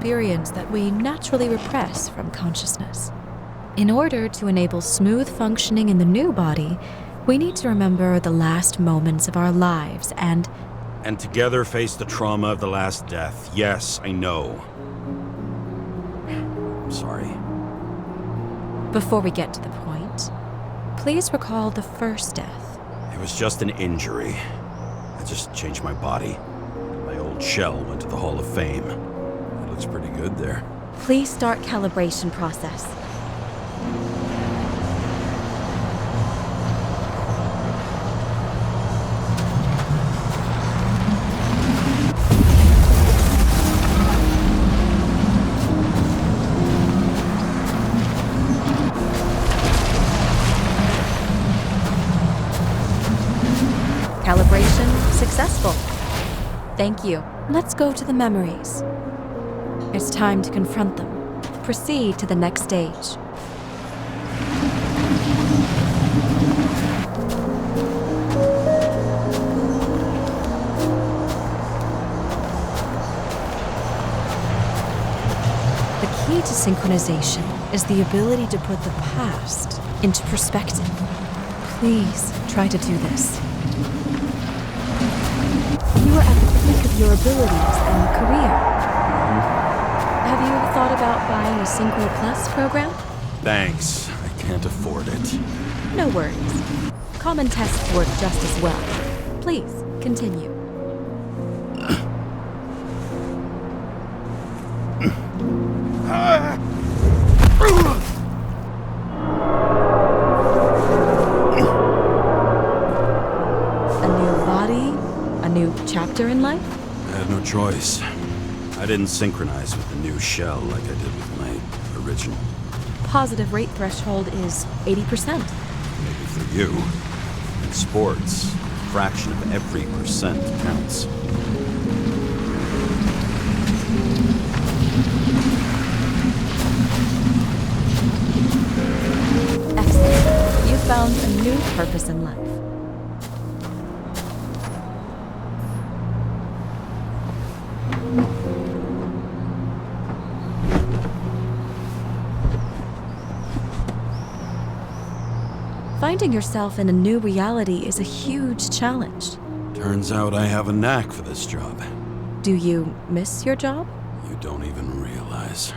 experience that we naturally repress from consciousness. In order to enable smooth functioning in the new body, we need to remember the last moments of our lives and together face the trauma of the last death. Yes, I know. I'm sorry. Before we get to the point, please recall the first death. It was just an injury. I just changed my body. My old shell went to the Hall of Fame. It looks pretty good there. Please start calibration process. Calibration successful. Thank you. Let's go to the memories. It's time to confront them. Proceed to the next stage. The key to synchronization is the ability to put the past into perspective. Please try to do this. You are at the peak of your abilities and career. Have you thought about buying a Synchro Plus program? Thanks. I can't afford it. No worries. Common tests work just as well. Please, continue. A new body? A new chapter in life? I had no choice. I didn't synchronize with the new shell like I did with my original. Positive rate threshold is 80%. Maybe for you. In sports, a fraction of every percent counts. Excellent. You found a new purpose in life. Finding yourself in a new reality is a huge challenge. Turns out I have a knack for this job. Do you miss your job? You don't even realize.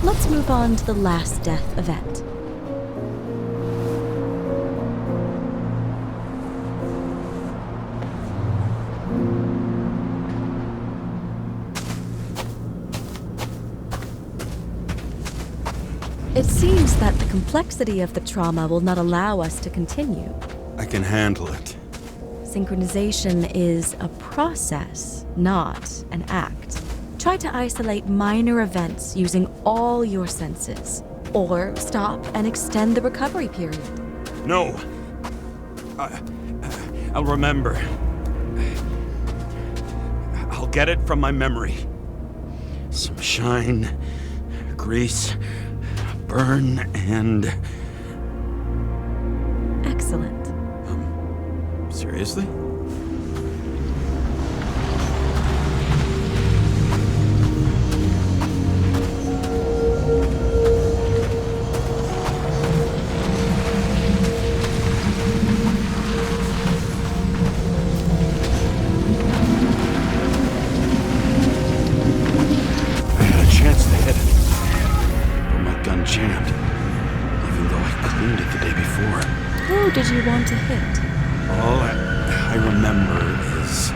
Let's move on to the last death event. It seems that the complexity of the trauma will not allow us to continue. I can handle it. Synchronization is a process, not an act. Try to isolate minor events using all your senses, or stop and extend the recovery period. No! I'll remember. I'll get it from my memory. Some shine, grease, burn, and... Excellent. Seriously? I had a chance to hit it, but my gun jammed, even though I cleaned it the day before. Who did you want to hit? All I remember is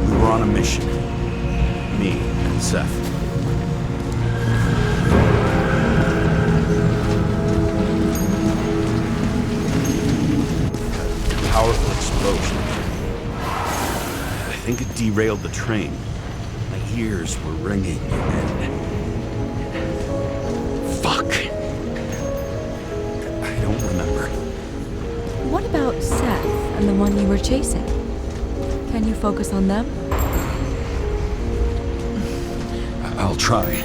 we were on a mission. Me and Seth. A powerful explosion. I think it derailed the train. My ears were ringing and... Fuck! I don't remember. What about Seth and the one you were chasing? Can you focus on them? I'll try.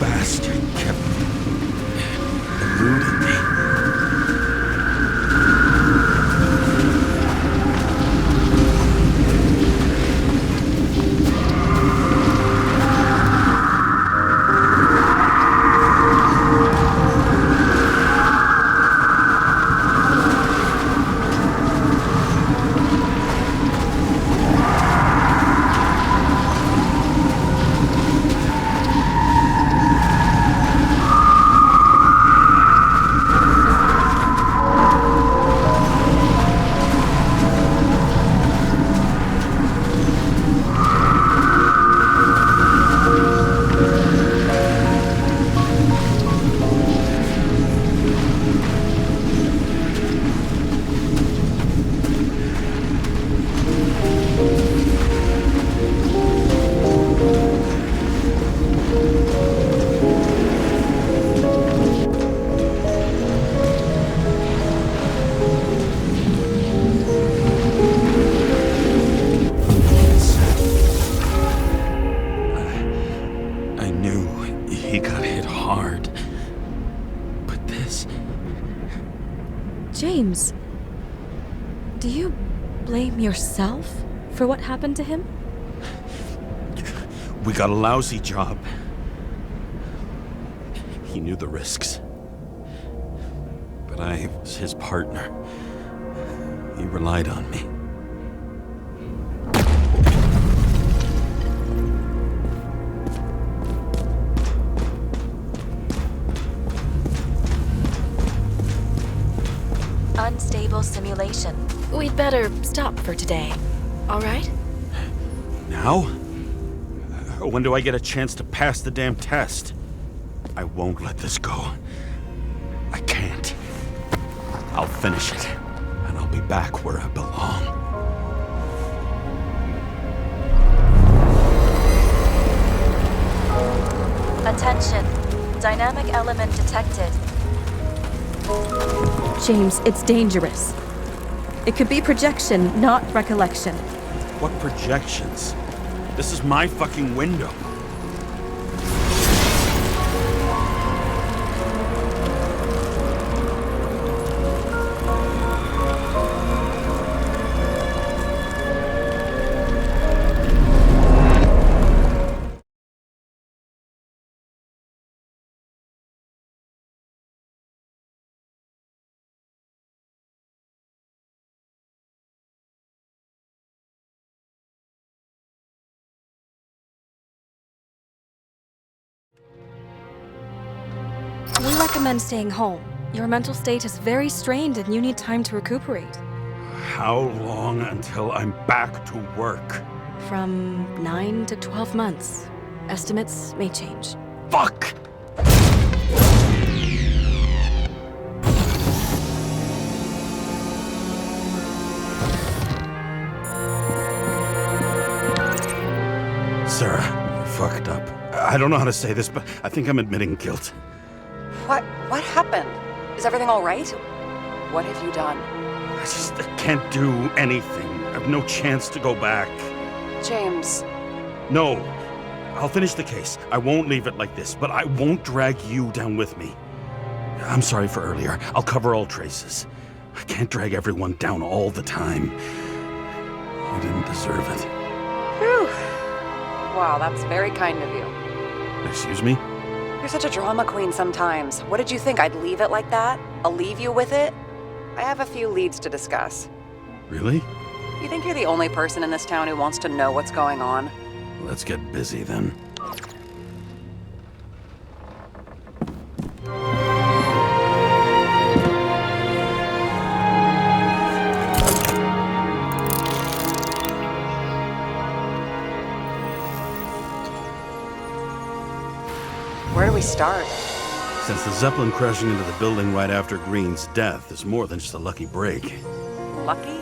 bastard kept eluding me. James, do you blame yourself for what happened to him? We got a lousy job. He knew the risks. But I was his partner. He relied on me. Unstable simulation. We'd better stop for today, all right? Now? When do I get a chance to pass the damn test? I won't let this go. I can't. I'll finish it, and I'll be back where I belong. Attention. Dynamic element detected. James, it's dangerous. It could be projection, not recollection. What projections? This is my fucking window. We recommend staying home. Your mental state is very strained and you need time to recuperate. How long until I'm back to work? From 9 to 12 months. Estimates may change. Fuck! Sarah, you fucked up. I don't know how to say this, but I think I'm admitting guilt. What happened? Is everything all right? What have you done? I can't do anything. I have no chance to go back. James. No. I'll finish the case. I won't leave it like this, but I won't drag you down with me. I'm sorry for earlier. I'll cover all traces. I can't drag everyone down all the time. You didn't deserve it. Whew. Wow, that's very kind of you. Excuse me? You're such a drama queen sometimes. What did you think, I'd leave it like that? I'll leave you with it? I have a few leads to discuss. Really? You think you're the only person in this town who wants to know what's going on? Let's get busy then. Where do we start? Since the Zeppelin crashing into the building right after Green's death is more than just a lucky break. Lucky?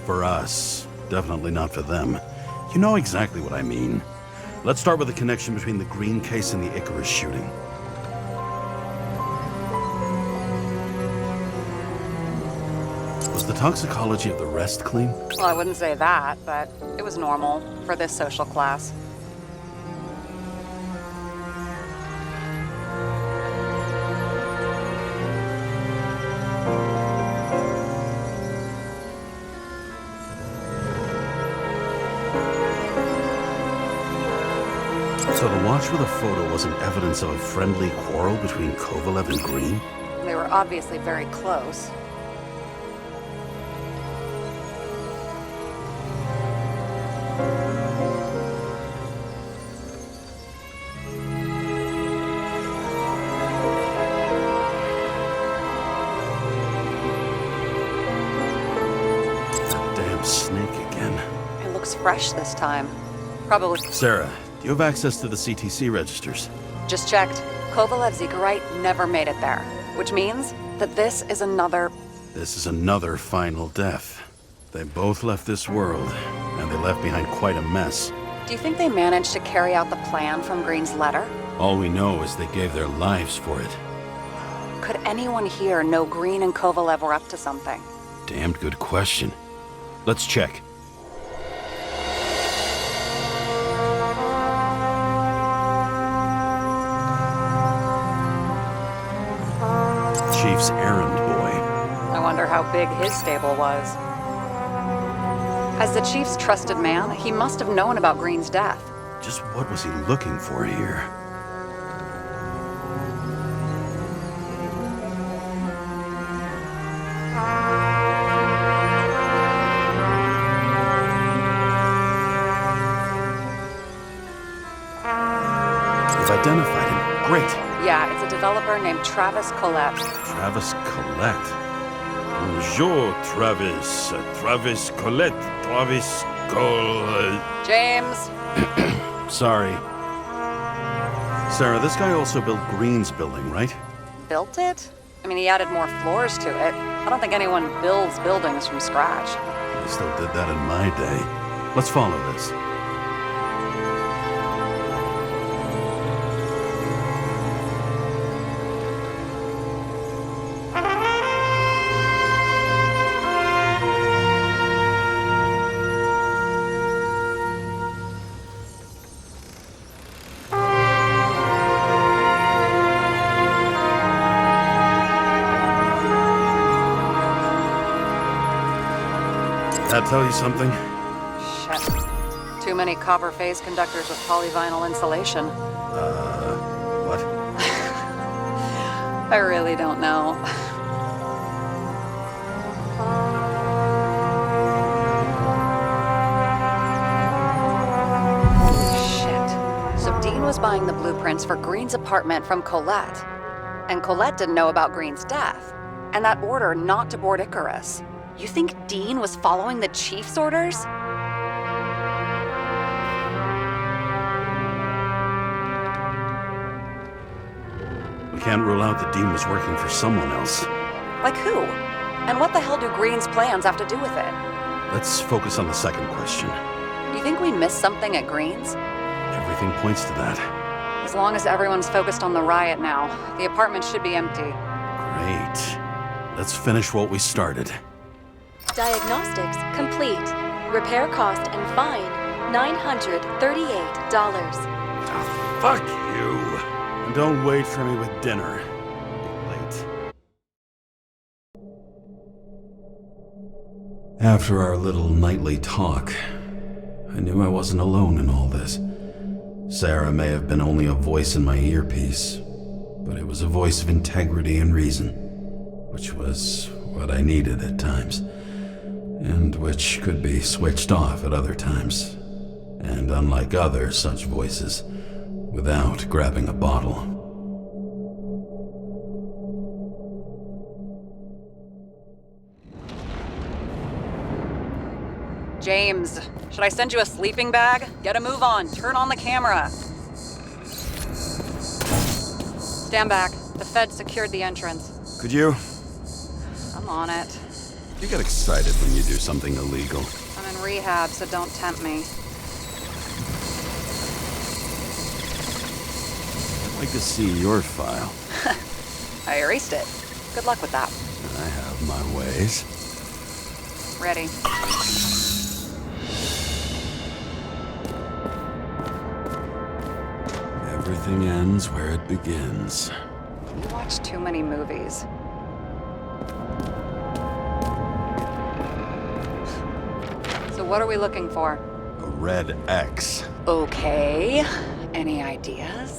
For us. Definitely not for them. You know exactly what I mean. Let's start with the connection between the Green case and the Icarus shooting. Was the toxicology of the rest clean? Well, I wouldn't say that, but it was normal for this social class. much for the photo wasn't evidence of a friendly quarrel between Kovalev and Green? They were obviously very close. That damn snake again. It looks fresh this time. Probably. Sarah, do you have access to the CTC registers? Just checked. Kovalev's Zegarite never made it there, which means that this is another. This is another final death. They both left this world, and they left behind quite a mess. Do you think they managed to carry out the plan from Green's letter? All we know is they gave their lives for it. Could anyone here know Green and Kovalev were up to something? Damned good question. Let's check. Chief's errand boy. I wonder how big his stable was. As the Chief's trusted man, he must have known about Green's death. Just what was he looking for here? We've identified him. Great. Yeah, it's a developer named Travis Collette. Travis Collette. Bonjour, Travis. Travis Collette. Travis Collette. James! Sorry. Sarah, this guy also built Green's building, right? Built it? I mean, he added more floors to it. I don't think anyone builds buildings from scratch. I still did that in my day. Let's follow this. That tell you something? Shit. Too many copper phase conductors with polyvinyl insulation. What? I really don't know. Shit. So Dean was buying the blueprints for Green's apartment from Collette. And Collette didn't know about Green's death. And that order not to board Icarus. You think Dean was following the Chief's orders? We can't rule out that Dean was working for someone else. Like who? And what the hell do Green's plans have to do with it? Let's focus on the second question. You think we missed something at Green's? Everything points to that. As long as everyone's focused on the riot now, the apartment should be empty. Great. Let's finish what we started. Diagnostics complete. Repair cost and fine $938. Ah, fuck you! And don't wait for me with dinner. Late. After our little nightly talk, I knew I wasn't alone in all this. Sarah may have been only a voice in my earpiece, but it was a voice of integrity and reason, which was what I needed at times, and which could be switched off at other times, and unlike other such voices, without grabbing a bottle. James, should I send you a sleeping bag? Get a move on. Turn on the camera. Stand back. The Fed secured the entrance. Could you? I'm on it. You get excited when you do something illegal. I'm in rehab, so don't tempt me. I'd like to see your file. I erased it. Good luck with that. I have my ways. Ready. Everything ends where it begins. You watch too many movies. So what are we looking for? A red X. Okay. Any ideas?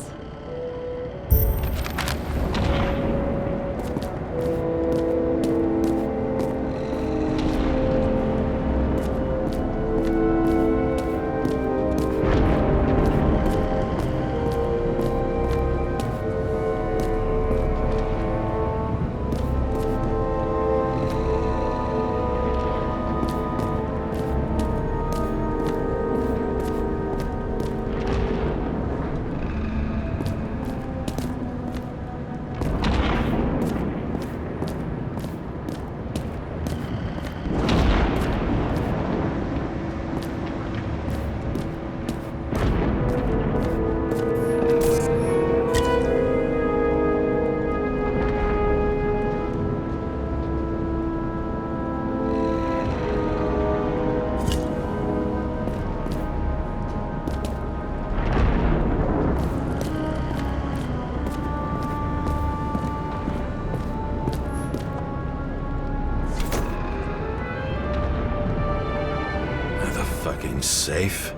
Safe?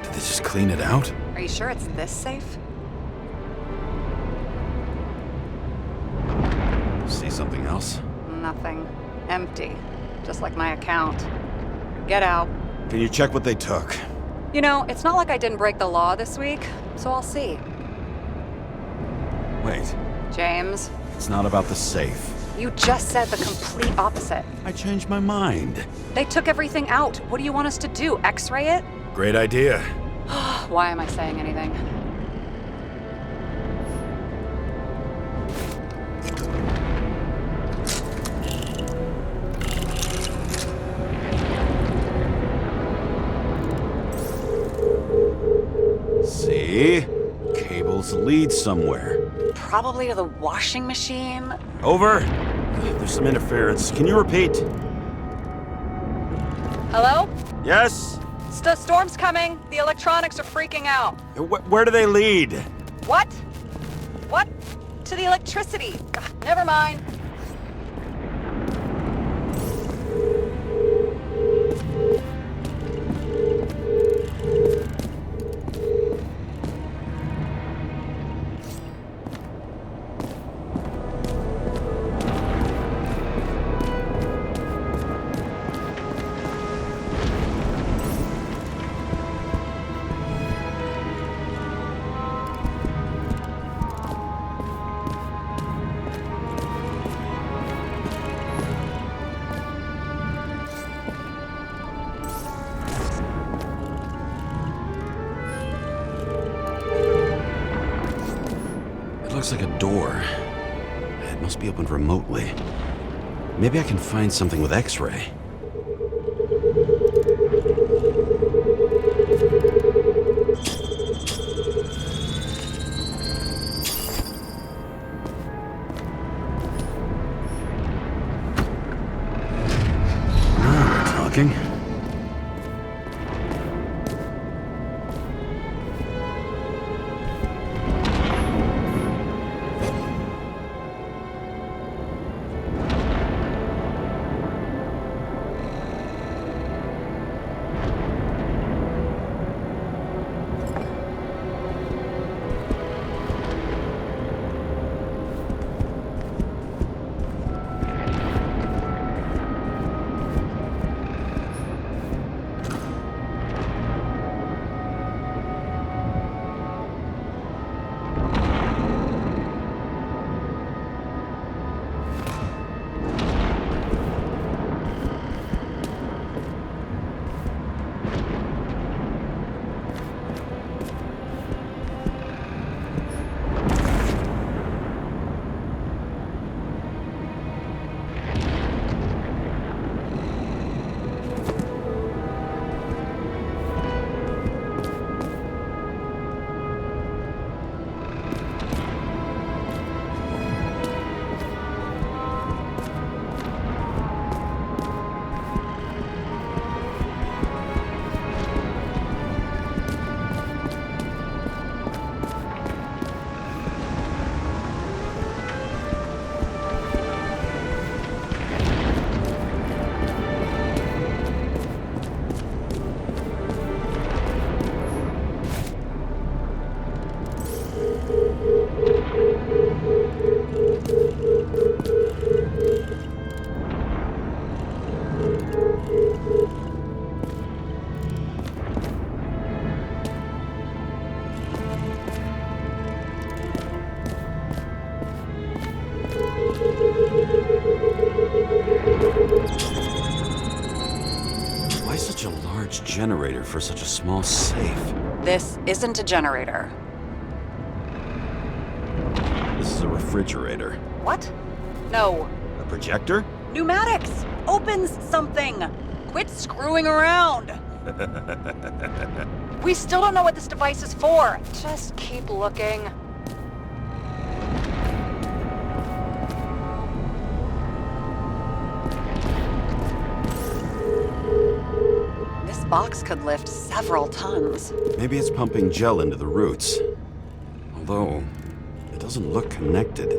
Did they just clean it out? Are you sure it's this safe? See something else? Nothing. Empty. Just like my account. Get out. Can you check what they took? You know, it's not like I didn't break the law this week, so I'll see. Wait, James, it's not about the safe. you just said the complete opposite. I changed my mind. They took everything out. What do you want us to do? X-ray it? Great idea. Why am I saying anything? See? Cables lead somewhere. Probably to the washing machine. Over. There's some interference. Can you repeat? Hello? Yes? Storm's coming. The electronics are freaking out. Where do they lead? What? What? To the electricity. God, never mind. Looks like a door. It must be opened remotely. Maybe I can find something with X-ray. Now we're talking. generator for such a small safe? This isn't a generator. This is a refrigerator. What? No. A projector? Pneumatics! Opens something! Quit screwing around! We still don't know what this device is for. Just keep looking. This box could lift several tons. Maybe it's pumping gel into the roots. Although, it doesn't look connected.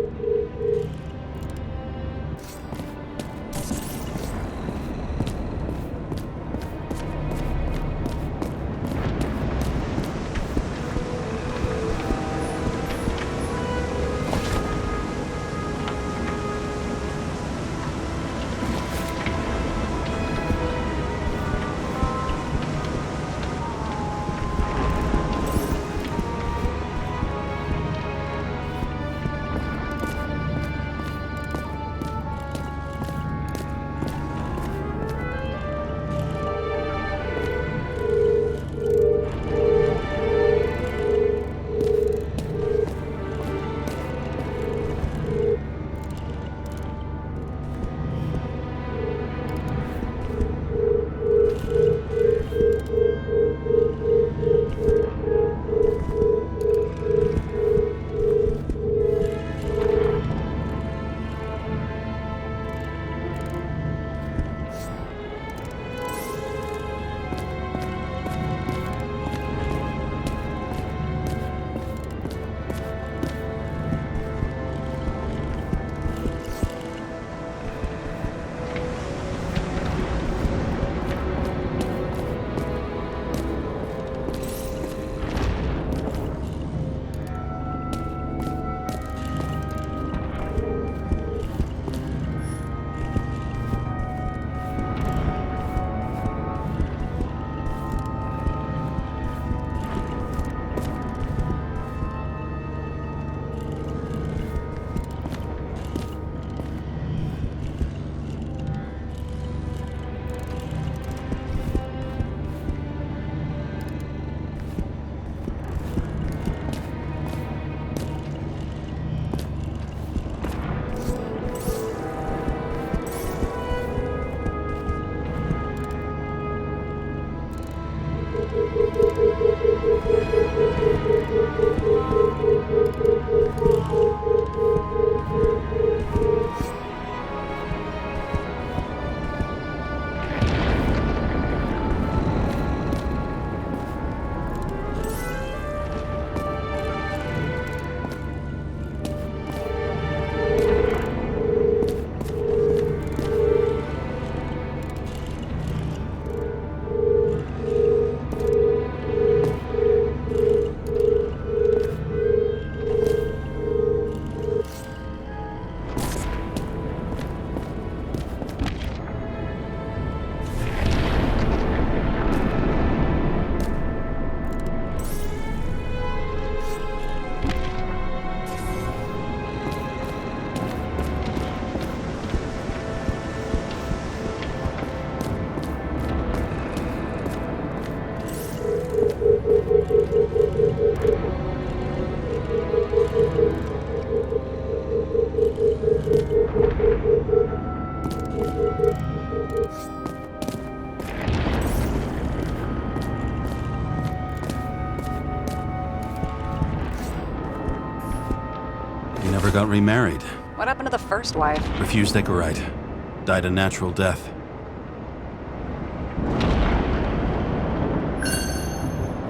Never got remarried. What happened to the first wife? Refused Icarite. Died a natural death.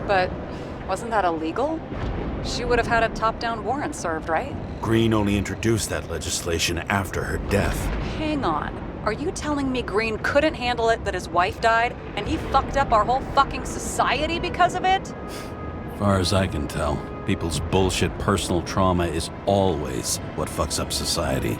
But wasn't that illegal? She would have had a top-down warrant served, right? Green only introduced that legislation after her death. Hang on. Are you telling me Green couldn't handle it that his wife died, and he fucked up our whole fucking society because of it? Far as I can tell, people's bullshit personal trauma is always what fucks up society.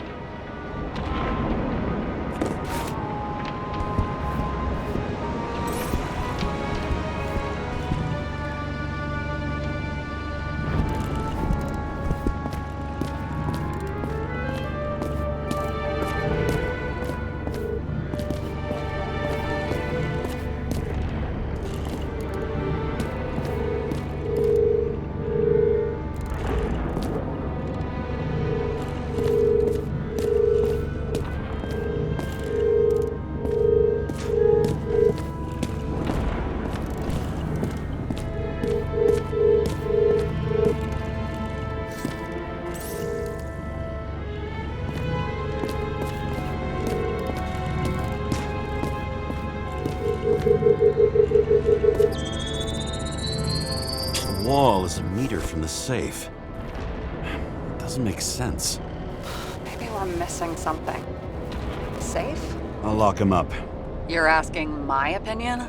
from the safe. It doesn't make sense. Maybe we're missing something. Safe? I'll lock him up. You're asking my opinion?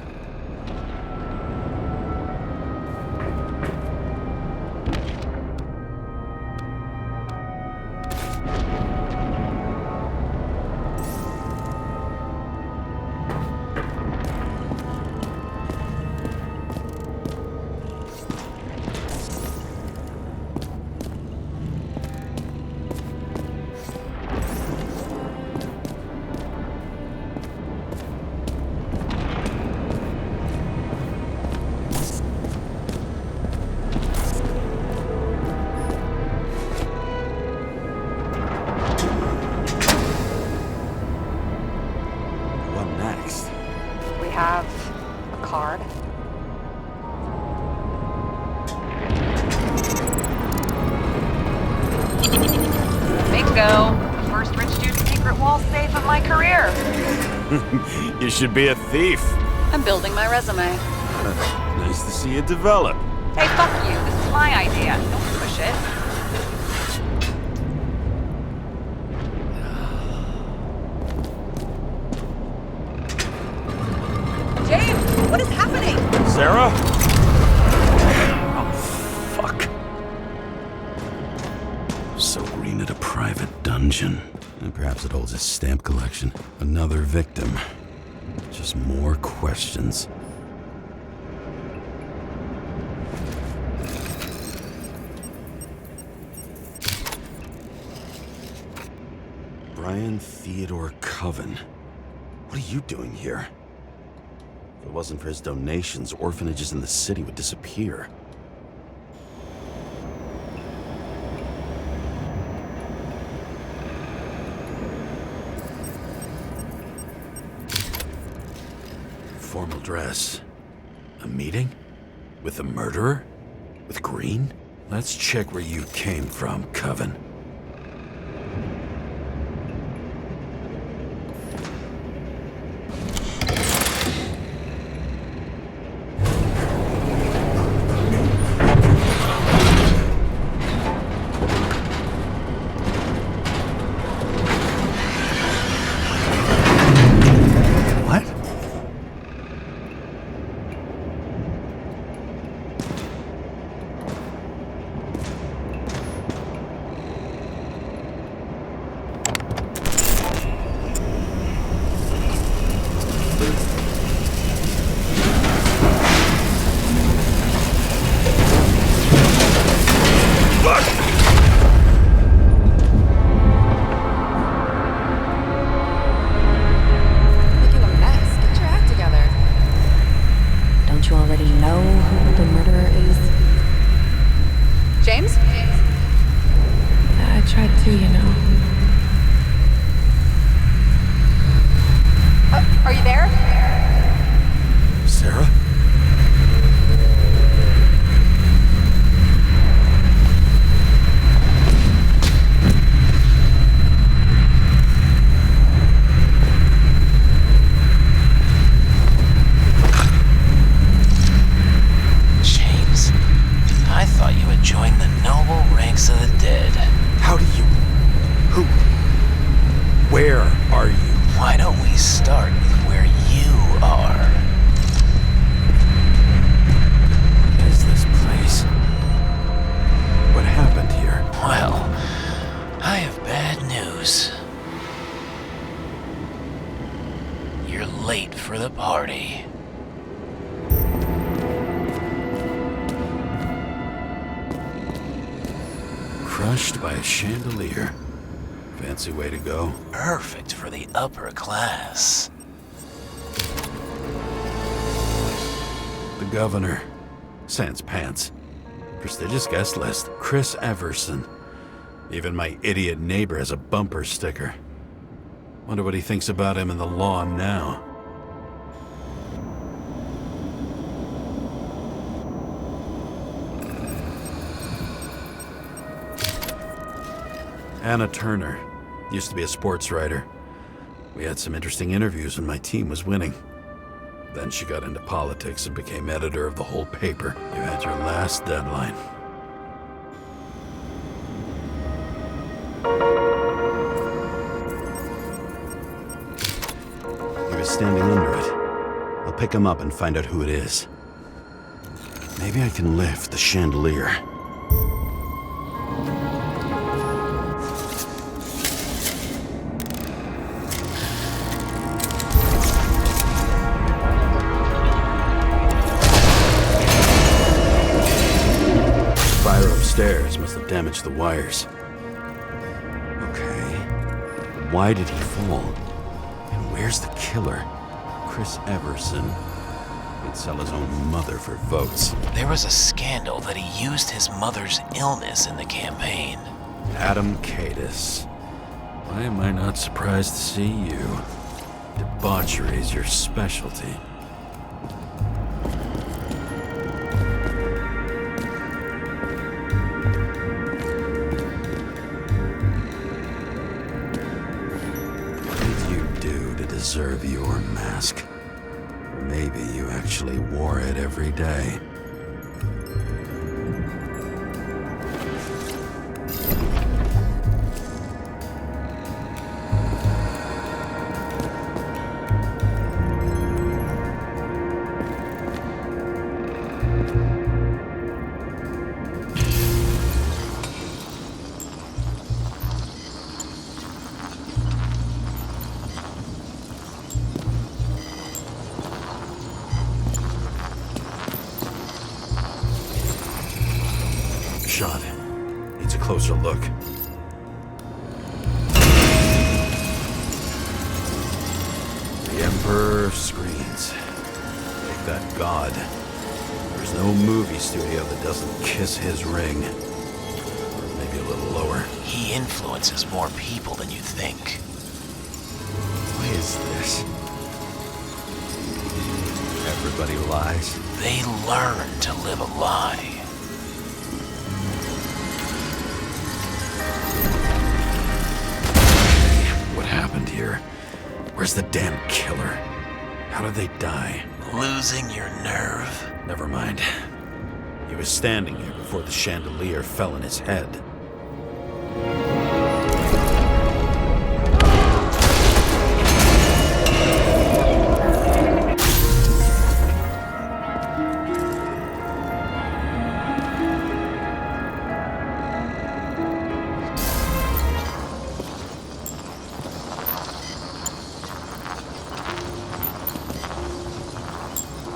Have a card. Bingo! The first rich dude's secret wall safe of my career. You should be a thief. I'm building my resume. Nice to see it develop. Hey, fuck you. This is my idea. Don't push it. James, what is happening? Sarah? Oh, fuck. So green at a private dungeon. And perhaps it holds his stamp collection. Another victim. Just more questions. Brian Theodore Coven. What are you doing here? If it wasn't for his donations, orphanages in the city would disappear. Formal dress. A meeting? With the murderer? With Green? Let's check where you came from, Coven. James? I tried to, you know. Are you there? Sarah? Join the noble ranks of the dead. How do you... Who... Where are you? Why don't we start with where you are? What is this place? What happened here? Well, I have bad news. You're late for the party. Crushed by a chandelier. Fancy way to go. Perfect for the upper class. The governor. Sans pants. Prestigious guest list. Chris Everson. Even my idiot neighbor has a bumper sticker. Wonder what he thinks about him in the law now. Anna Turner. Used to be a sports writer. We had some interesting interviews when my team was winning. Then she got into politics and became editor of the whole paper. You had your last deadline. standing under it. I'll pick him up and find out who it is. Maybe I can lift the chandelier. Fire upstairs must have damaged the wires. Okay. Why did he fall? And where's the killer? Chris Everson. He'd sell his own mother for votes. There was a scandal that he used his mother's illness in the campaign. Adam Cadis. Why am I not surprised to see you? Debauchery is your specialty. What did you do to deserve your mask? Maybe you actually wore it every day. Shot. Needs a closer look. The Emperor of Screens. Take that god. There's no movie studio that doesn't kiss his ring. Or maybe a little lower. He influences more people than you think. Why is this? Everybody lies. They learn to live a lie. What happened here? Where's the damn killer? How did they die? Losing your nerve. Never mind. He was standing here before the chandelier fell on his head.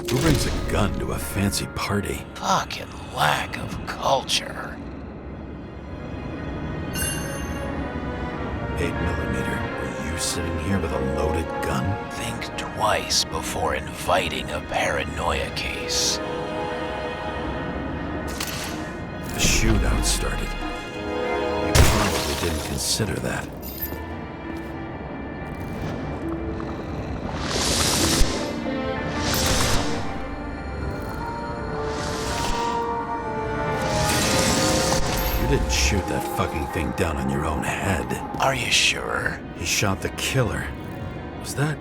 Who brings a gun to a fancy party? Fucking lack of culture. 8mm. Were you sitting here with a loaded gun? Think twice before inviting a paranoia case. The shootout started. You probably didn't consider that. You didn't shoot that fucking thing down on your own head. Are you sure? He shot the killer. Was that...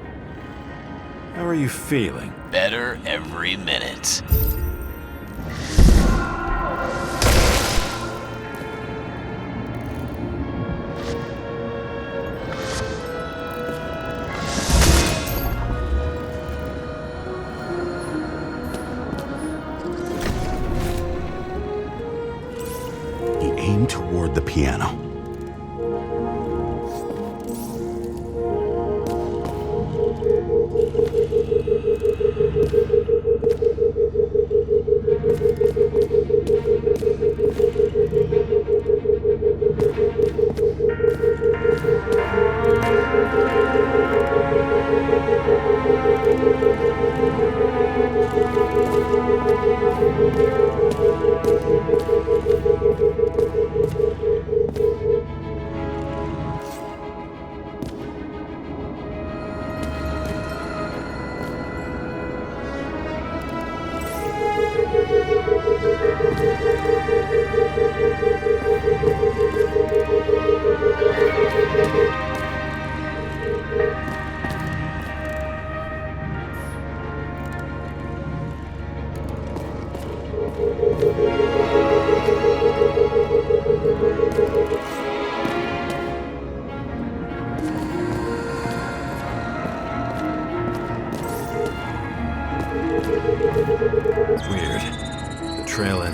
How are you feeling? Better every minute. He aimed toward the piano.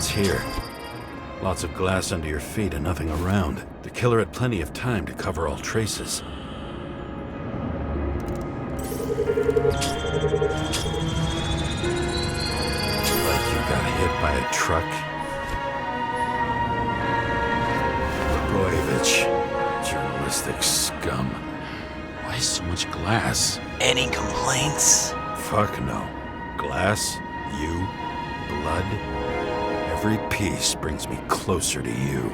ends here. Lots of glass under your feet and nothing around. The killer had plenty of time to cover all traces. Like you got hit by a truck. Blagojevich, journalistic scum. Why so much glass? Any complaints? Fuck no. Glass, you, blood. Every piece brings me closer to you.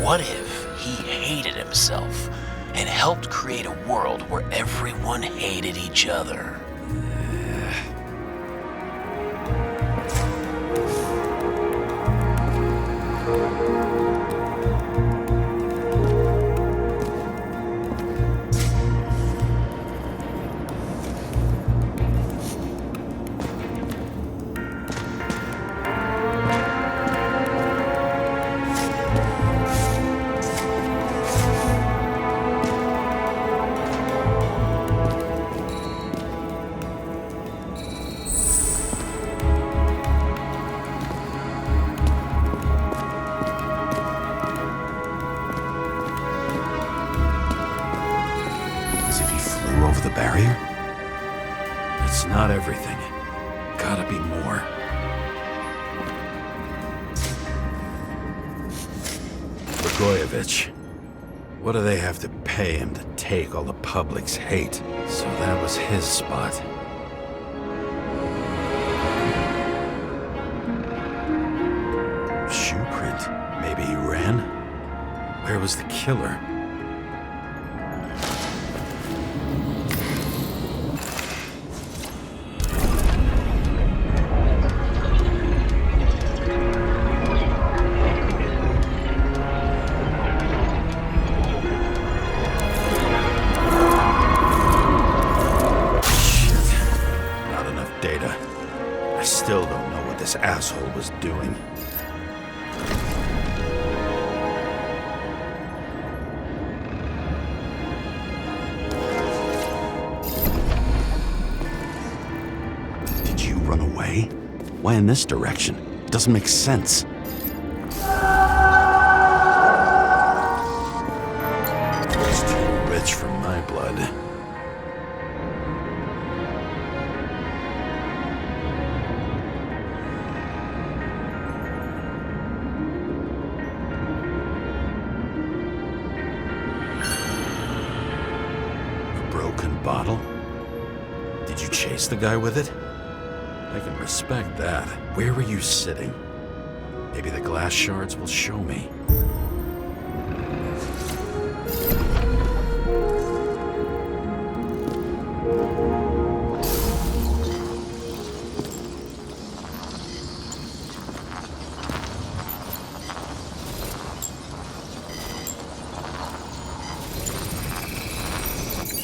What if he hated himself and helped create a world where everyone hated each other? The barrier? It's not everything. Gotta be more. Blagojevich. What do they have to pay him to take all the public's hate? So that was his spot. Shoe print. Maybe he ran? Where was the killer? I still don't know what this asshole was doing. Did you run away? Why in this direction? It doesn't make sense. It's too rich for my blood. Bottle? Did you chase the guy with it? I can respect that. Where were you sitting? Maybe the glass shards will show me.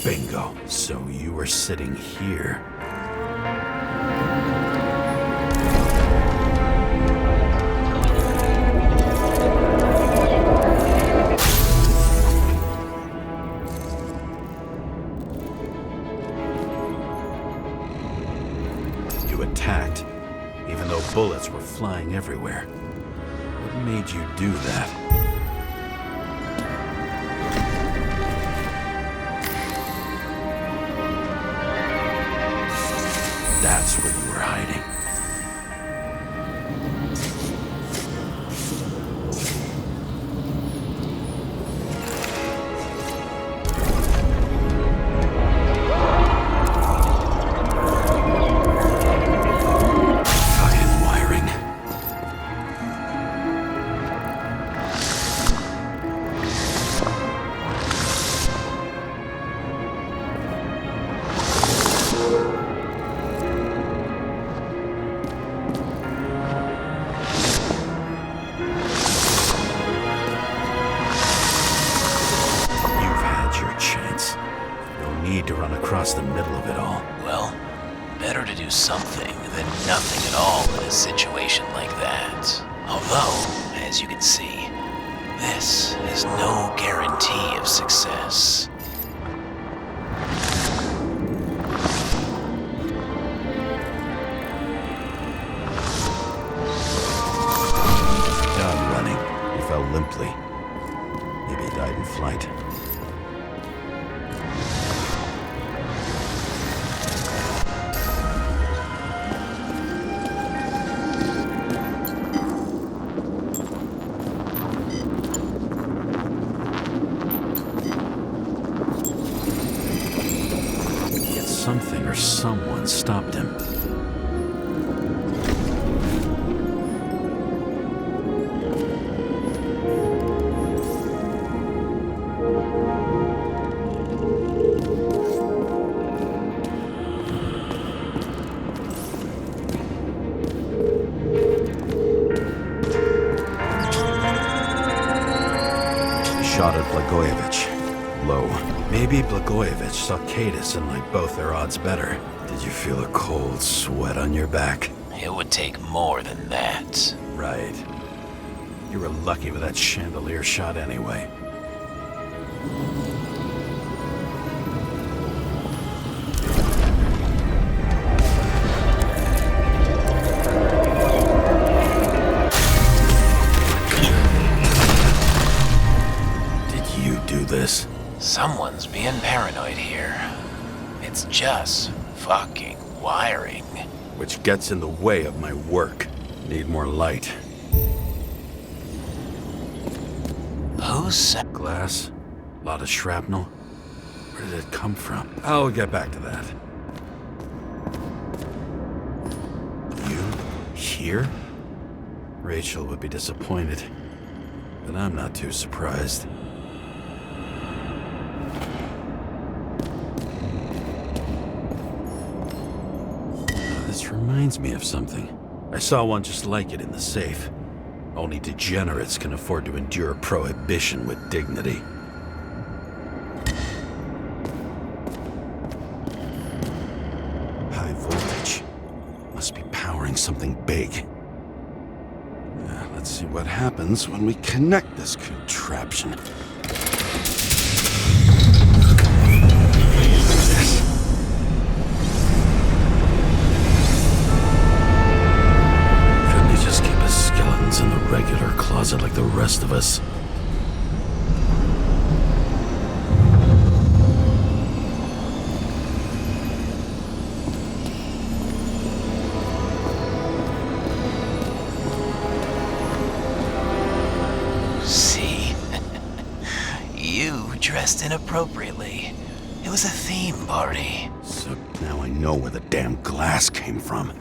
Bingo. So you were sitting here. You attacked, even though bullets were flying everywhere. What made you do that? That's where you were hiding. Fucking wiring. need to run across the middle of it all? Well, better to do something than nothing at all in a situation like that. Although, as you can see, this is no guarantee of success. Done running. He fell limply. Maybe he died in flight. Yet something or someone stopped him. Shot at Blagojevich. Low. Maybe Blagojevich saw Cadis and liked both their odds better. Did you feel a cold sweat on your back? It would take more than that. Right. You were lucky with that chandelier shot anyway. Did you do this? Someone's being paranoid here. It's just fucking wiring. Which gets in the way of my work. Need more light. Who's... Glass? A lot of shrapnel? Where did it come from? I'll get back to that. You? Here? Rachel would be disappointed. But I'm not too surprised. This reminds me of something. I saw one just like it in the safe. Only degenerates can afford to endure prohibition with dignity. High voltage. Must be powering something big. Let's see what happens when we connect this contraption. Couldn't he just keep his skeletons in the regular closet like the rest of us? See? You dressed inappropriately. It was a theme party. So now I know where the damn glass came from.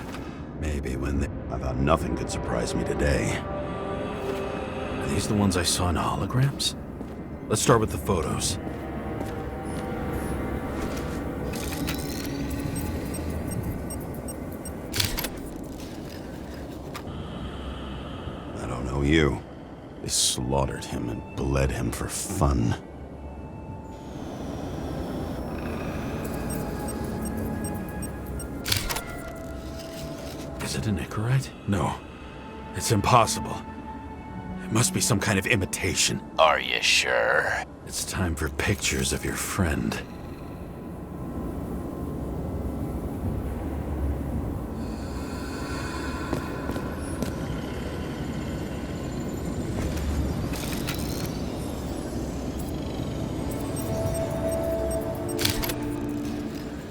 Maybe when I thought nothing could surprise me today. Are these the ones I saw in holograms? Let's start with the photos. I don't know you. They slaughtered him and bled him for fun. Is it an Icarite? No. It's impossible. It must be some kind of imitation. Are you sure? It's time for pictures of your friend.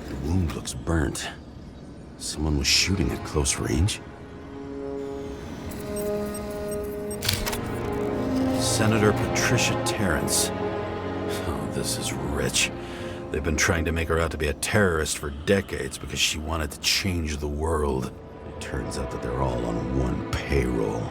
The wound looks burnt. Someone was shooting at close range? Senator Patricia Terrence. Oh, this is rich. They've been trying to make her out to be a terrorist for decades because she wanted to change the world. It turns out that they're all on one payroll.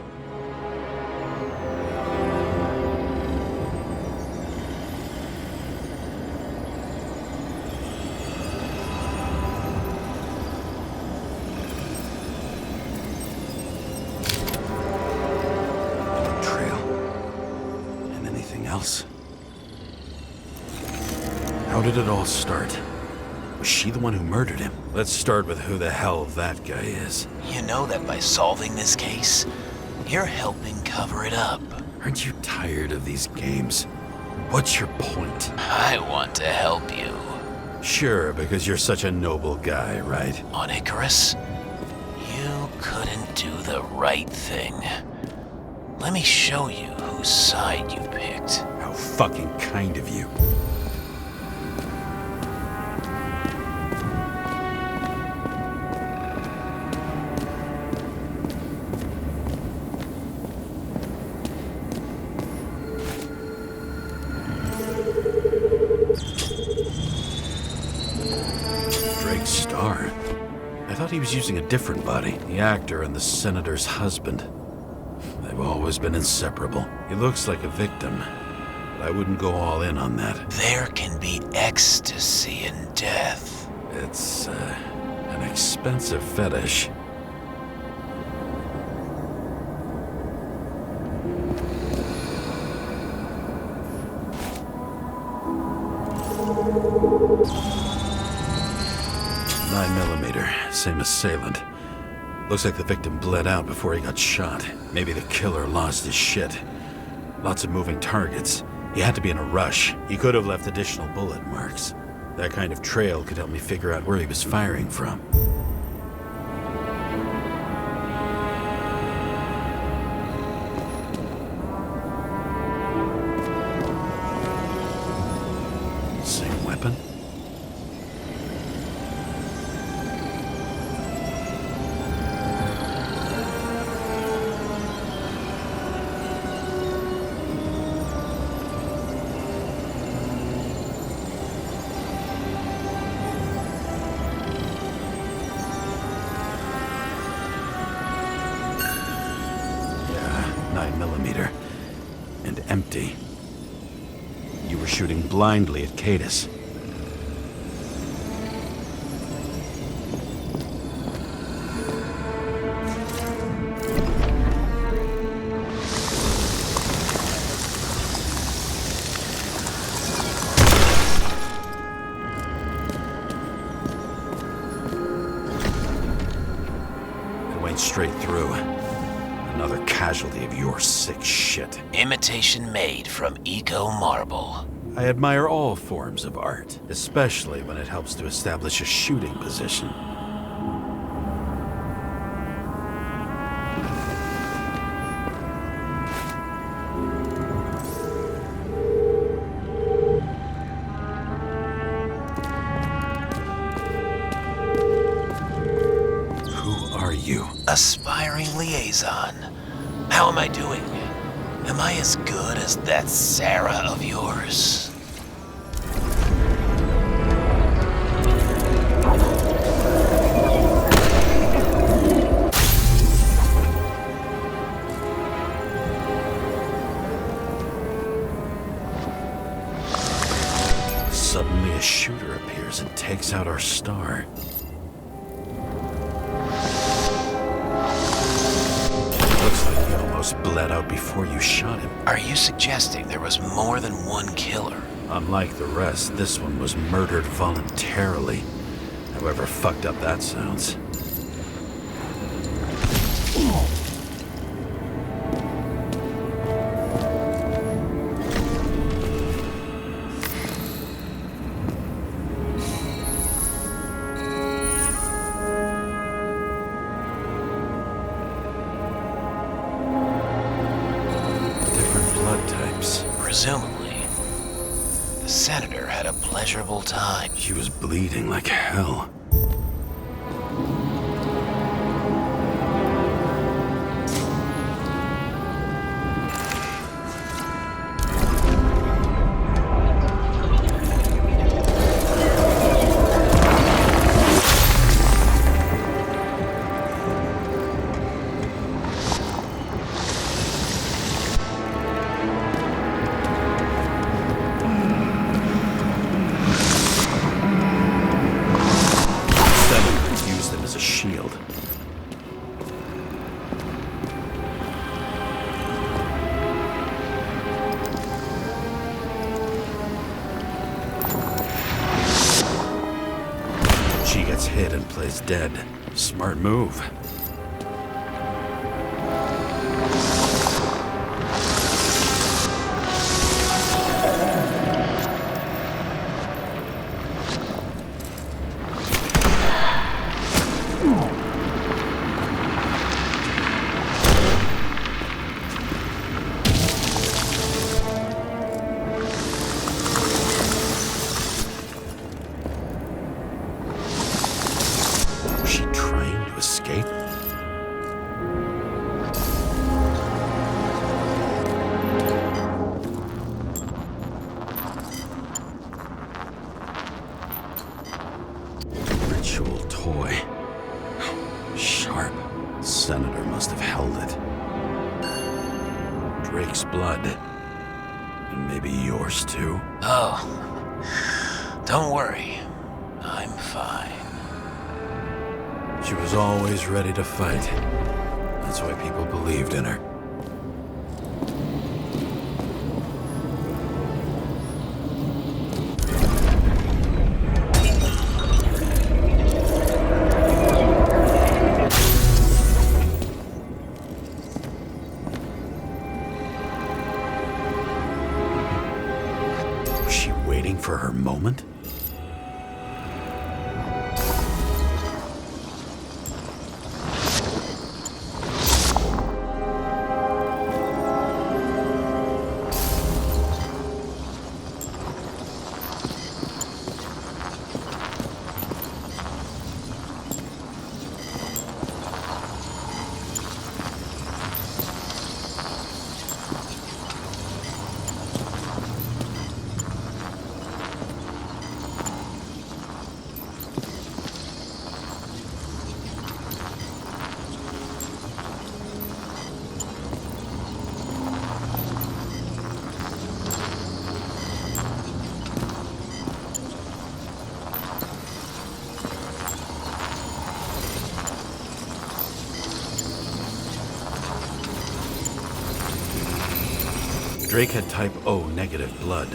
Else. How did it all start? Was she the one who murdered him? Let's start with who the hell that guy is. You know that by solving this case, you're helping cover it up. Aren't you tired of these games? What's your point? I want to help you. Sure, because you're such a noble guy, right? On Icarus, you couldn't do the right thing. Let me show you whose side you picked. How fucking kind of you. I thought he was using a different body. The actor and the senator's husband. They've always been inseparable. He looks like a victim, but I wouldn't go all in on that. There can be ecstasy in death. It's, an expensive fetish. Same assailant. Looks like the victim bled out before he got shot. Maybe the killer lost his shit. Lots of moving targets. He had to be in a rush. He could have left additional bullet marks. That kind of trail could help me figure out where he was firing from. Same weapon? And empty. You were shooting blindly at Cadus. It went straight through. Another casualty of your sick shit. Imitation made from eco marble. I admire all forms of art, especially when it helps to establish a shooting position. Who are you? Aspiring liaison. How am I doing? Am I as good as that Sarah of yours? Suddenly a shooter appears and takes out our star. Bled out before you shot him. Are you suggesting there was more than one killer? Unlike the rest, this one was murdered voluntarily. However fucked up that sounds. Presumably, the senator had a pleasurable time. She was bleeding like hell. She gets hit and plays dead. Smart move. Was she trying to escape? Ritual toy. Sharp. Senator must have held it. Drake's blood. And maybe yours too? Oh, don't worry. I'm fine. She was always ready to fight. That's why people believed in her. Was she waiting for her moment? Drake had type O negative blood.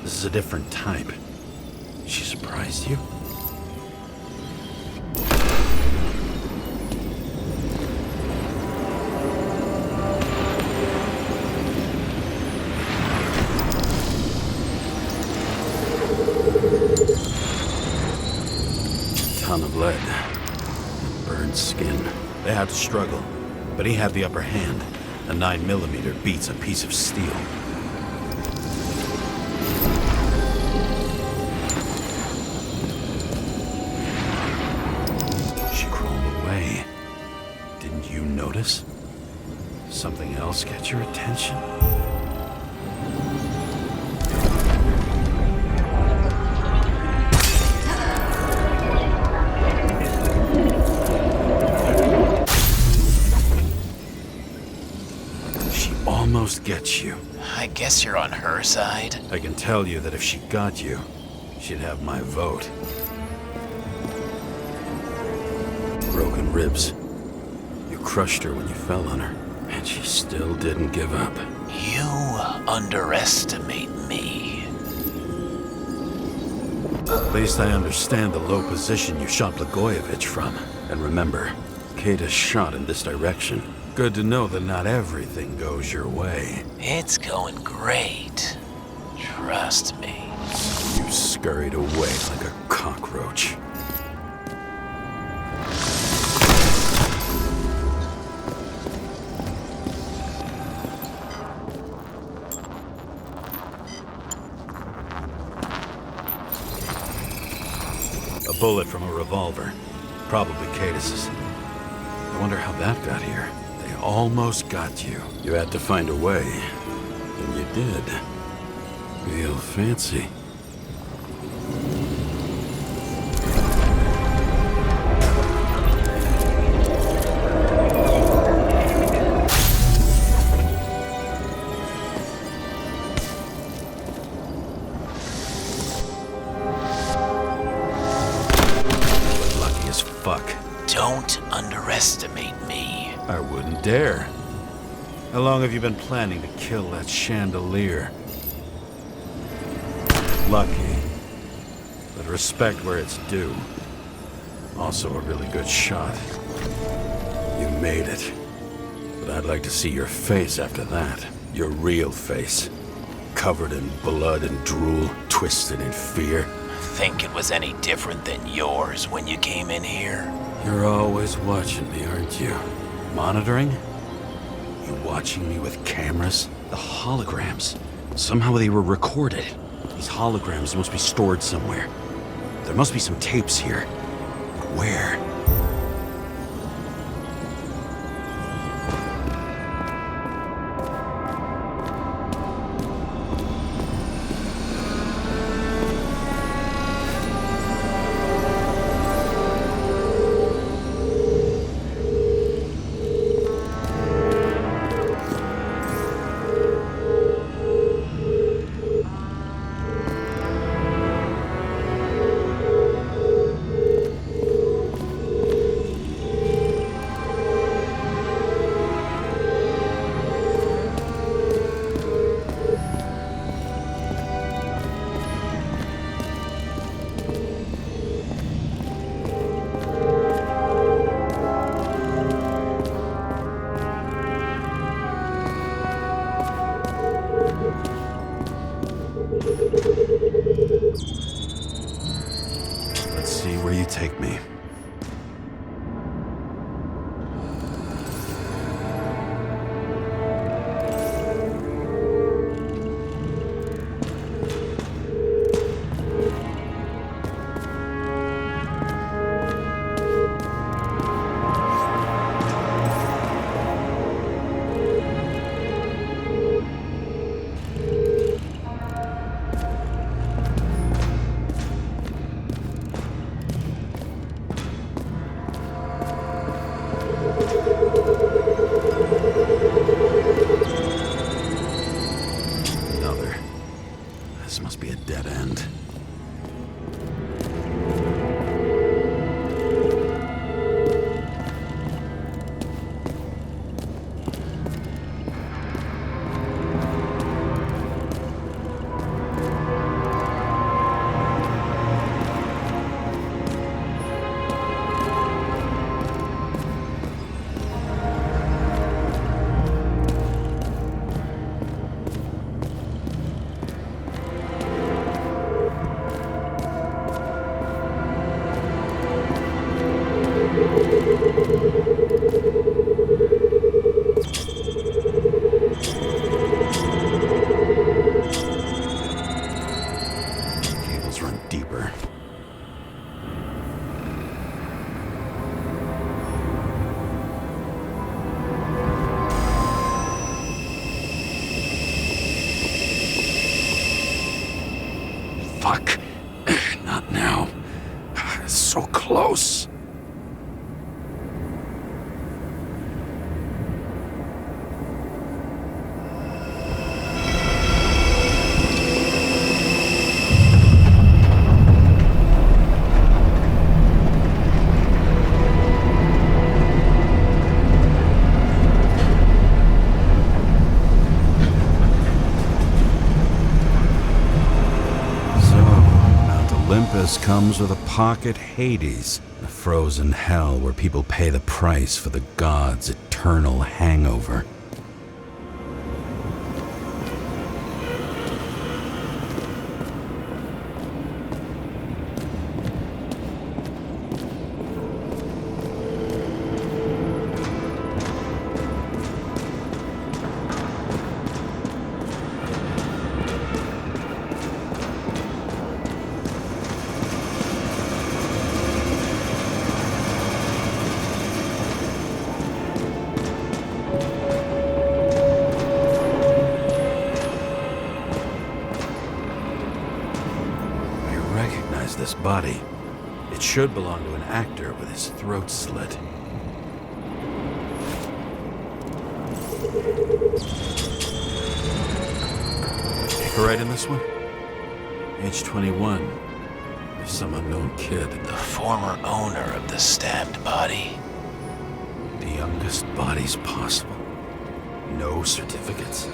This is a different type. She surprised you? Ton of lead. Burned skin. They had to struggle, but he had the upper hand. A 9mm beats a piece of steel. She crawled away. Didn't you notice? Something else get your attention? Almost gets you. I guess you're on her side. I can tell you that if she got you, she'd have my vote. Broken ribs. You crushed her when you fell on her, and she still didn't give up. You underestimate me. At least I understand the low position you shot Blagojevich from. And remember, Kata's shot in this direction. Good to know that not everything goes your way. It's going great. Trust me. You scurried away like a cockroach. A bullet from a revolver. Probably Cadis's. I wonder how that got here. They almost got you. You had to find a way. And you did. Real fancy. Lucky as fuck. Don't underestimate me. I wouldn't dare. How long have you been planning to kill that chandelier? Lucky. But respect where it's due. Also a really good shot. You made it. But I'd like to see your face after that. Your real face. Covered in blood and drool, twisted in fear. Think it was any different than yours when you came in here? You're always watching me, aren't you? Monitoring? You watching me with cameras? The holograms. Somehow they were recorded. These holograms must be stored somewhere. There must be some tapes here. But where? Let's see where you take me. This must be a dead end. Cables run deeper. Fuck. Not now. So close. Olympus comes with a pocket Hades, a frozen hell where people pay the price for the gods' eternal hangover. This body. It should belong to an actor with his throat slit. Take a right in this one? Age 21. There's some unknown kid. The former owner of the stabbed body. The youngest bodies possible. No certificates.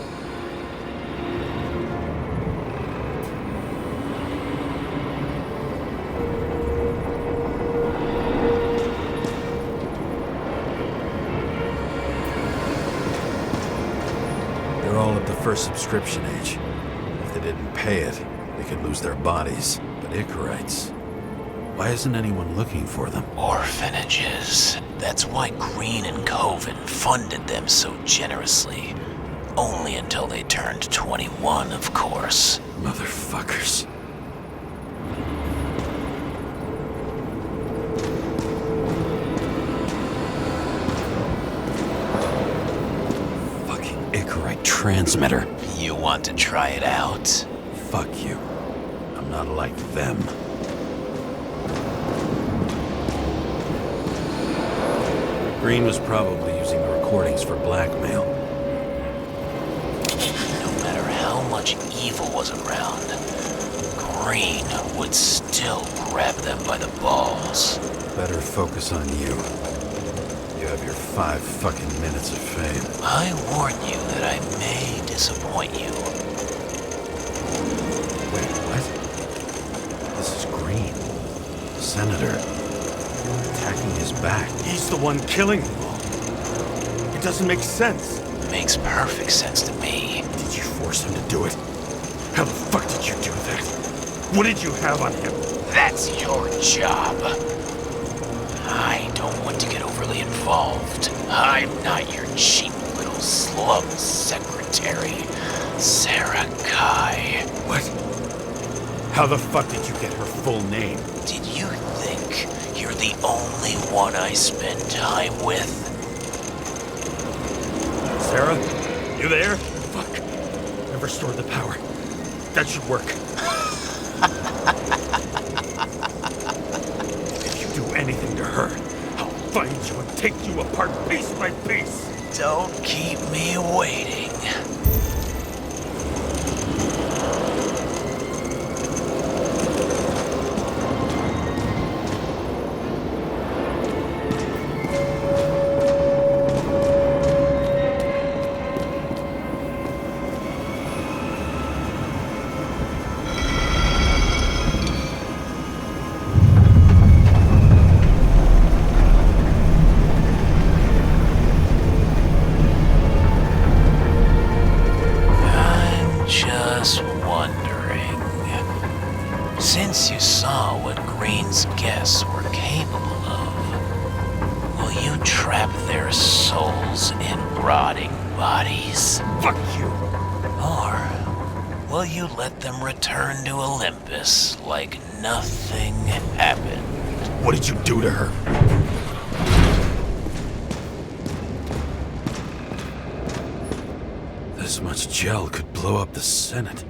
first subscription age. If they didn't pay it, they could lose their bodies. But Icarites, why isn't anyone looking for them? Orphanages. That's why Green and Coven funded them so generously. Only until they turned 21, of course. Motherfuckers. Fucking Icarite transmitter. You want to try it out? Fuck you. I'm not like them. Green was probably using the recordings for blackmail. No matter how much evil was around, Green would still grab them by the balls. Better focus on you. You have your 5 fucking minutes of fame. I warn you that I may disappoint you. Wait, what? This is Green. Senator. Attacking his back. He's the one killing them all. It doesn't make sense. Makes perfect sense to me. Did you force him to do it? How the fuck did you do that? What did you have on him? That's your job. I don't want to get overly involved. I'm not your cheap little slum secretary, Sarah Kai. What? How the fuck did you get her full name? Did you think you're the only one I spend time with? Sarah? You there? Fuck. I've restored the power. That should work. If you do anything to her, I'll find you and take you apart piece by piece. Don't keep me waiting. Since you saw what Green's guests were capable of, will you trap their souls in rotting bodies? Fuck you. Or will you let them return to Olympus like nothing happened? What did you do to her? This much gel could blow up the Senate.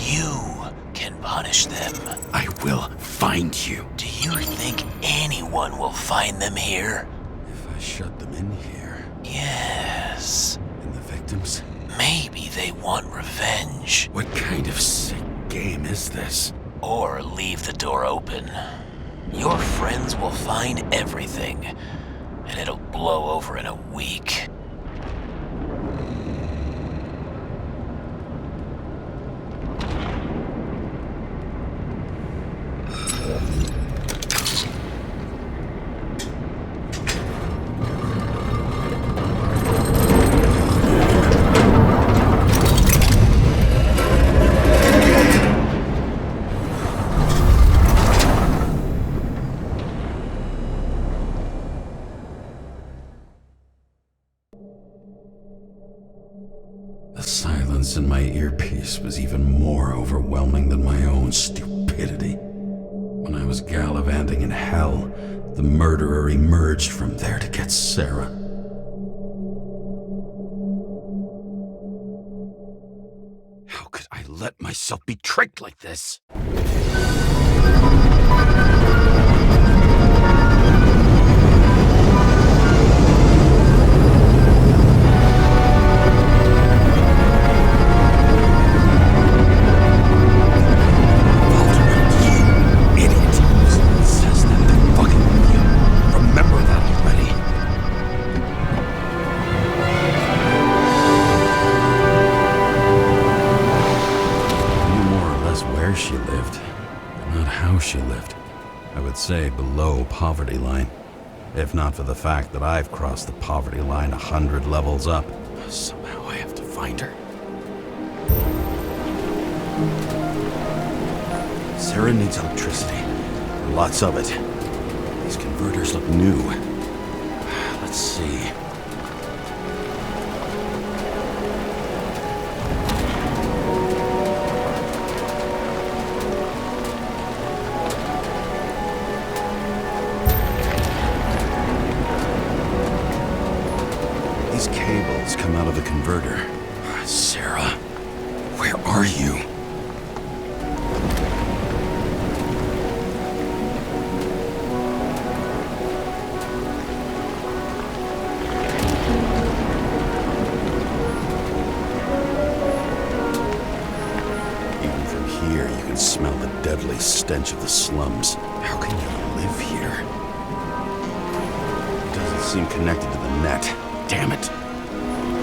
You can punish them. I will find you. Do you think anyone will find them here? If I shut them in here. Yes. And the victims? Maybe they want revenge. What kind of sick game is this? Or leave the door open. Your friends will find everything, and it'll blow over in a week. The silence in my earpiece was even more overwhelming than my own stupidity. When I was gallivanting in hell, the murderer emerged from there to get Sarah. How could I let myself be tricked like this? She lived, not how she lived. I would say below poverty line. If not for the fact that I've crossed the poverty line 100 levels up. Somehow I have to find her. Sarah needs electricity. Lots of it. These converters look new. Let's see. These cables come out of the converter. Sarah, where are you? Smell the deadly stench of the slums. How can you live here? It doesn't seem connected to the net. Damn it.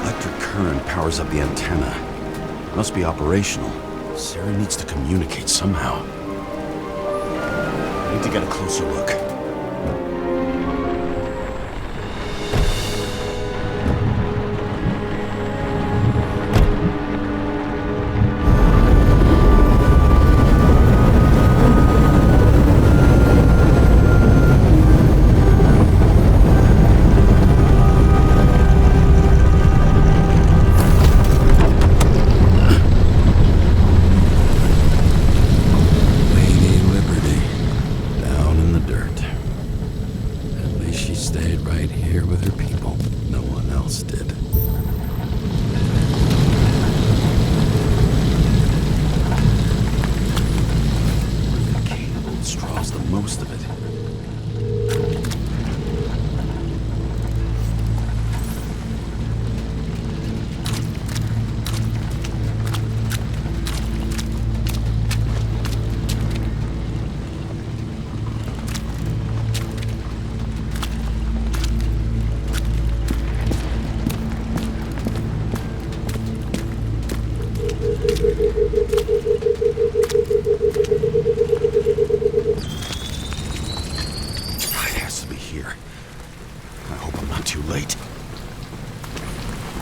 Electric current powers up the antenna. It must be operational. Sarah needs to communicate somehow. I need to get a closer look. Most of it.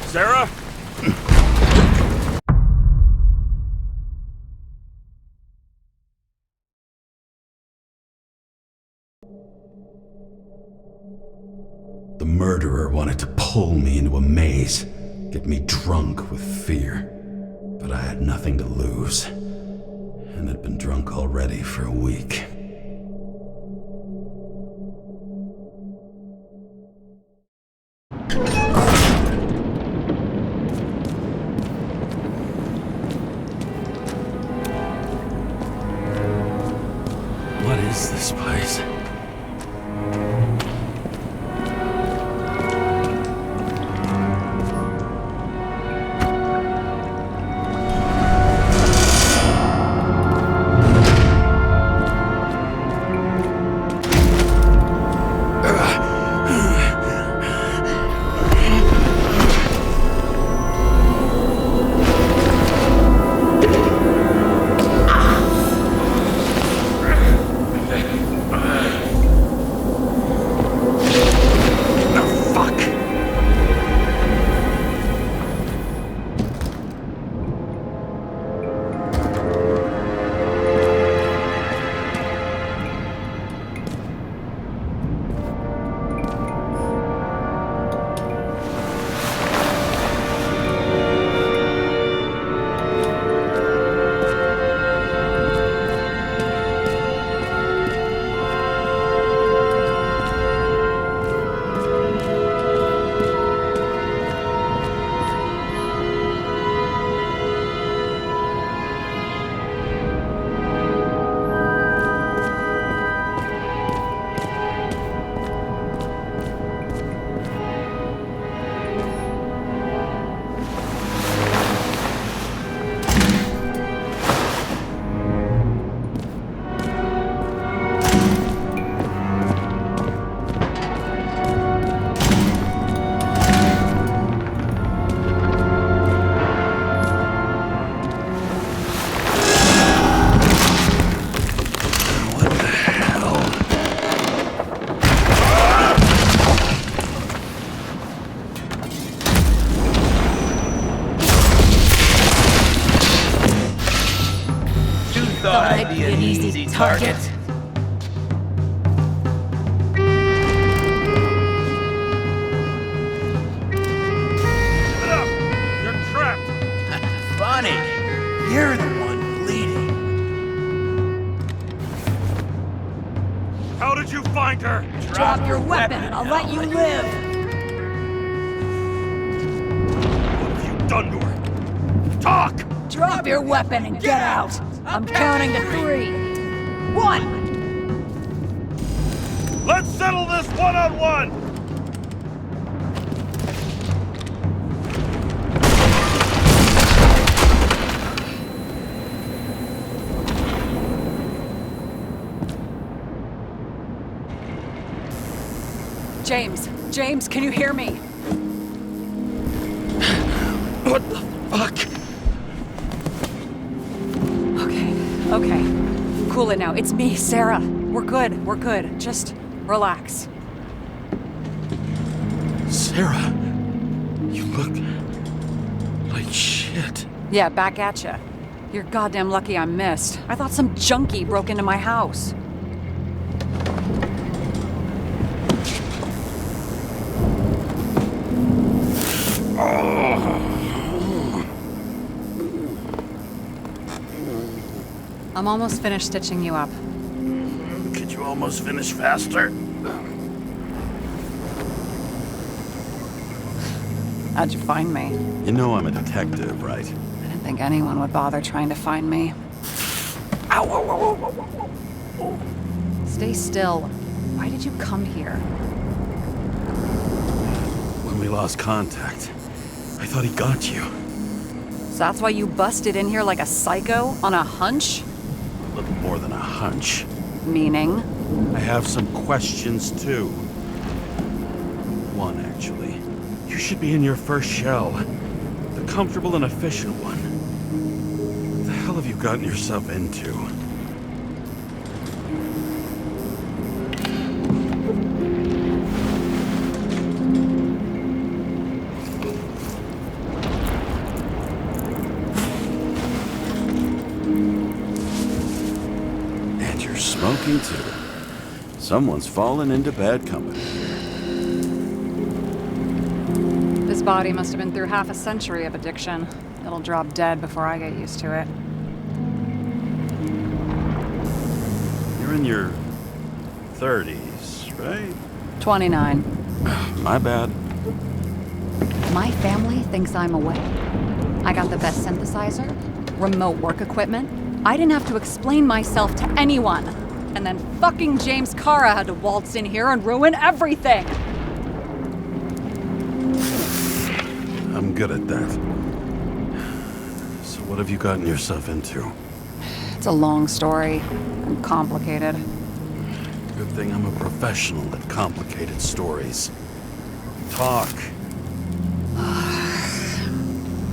Sarah? The murderer wanted to pull me into a maze, get me drunk with fear. But I had nothing to lose, and had been drunk already for a week. What is this place? Thought I'd be an easy target. Get up! You're trapped! Funny. You're the one bleeding. How did you find her? Drop your weapon and I'll let you live. What have you done to her? Talk! Drop your weapon and get out. I'm counting to 3. 1. Let's settle this one-on-one! James, can you hear me? What the fuck? Okay. Cool it now. It's me, Sarah. We're good. Just relax. Sarah, you look like shit. Yeah, back at ya. You're goddamn lucky I missed. I thought some junkie broke into my house. I'm almost finished stitching you up. Could you almost finish faster? How'd you find me? You know I'm a detective, right? I didn't think anyone would bother trying to find me. Ow. Stay still. Why did you come here? When we lost contact, I thought he got you. So that's why you busted in here like a psycho on a hunch? A little more than a hunch. Meaning? I have some questions, too. One, actually. You should be in your first shell. The comfortable and efficient one. What the hell have you gotten yourself into? And you're smoking, too. Someone's fallen into bad company. This body must have been through half a century of addiction. It'll drop dead before I get used to it. You're in your 30s, right? 29. My bad. My family thinks I'm away. I got the best synthesizer, remote work equipment. I didn't have to explain myself to anyone. And then fucking James Cara had to waltz in here and ruin everything. I'm good at that. So what have you gotten yourself into? It's a long story and complicated. Good thing I'm a professional at complicated stories. Talk.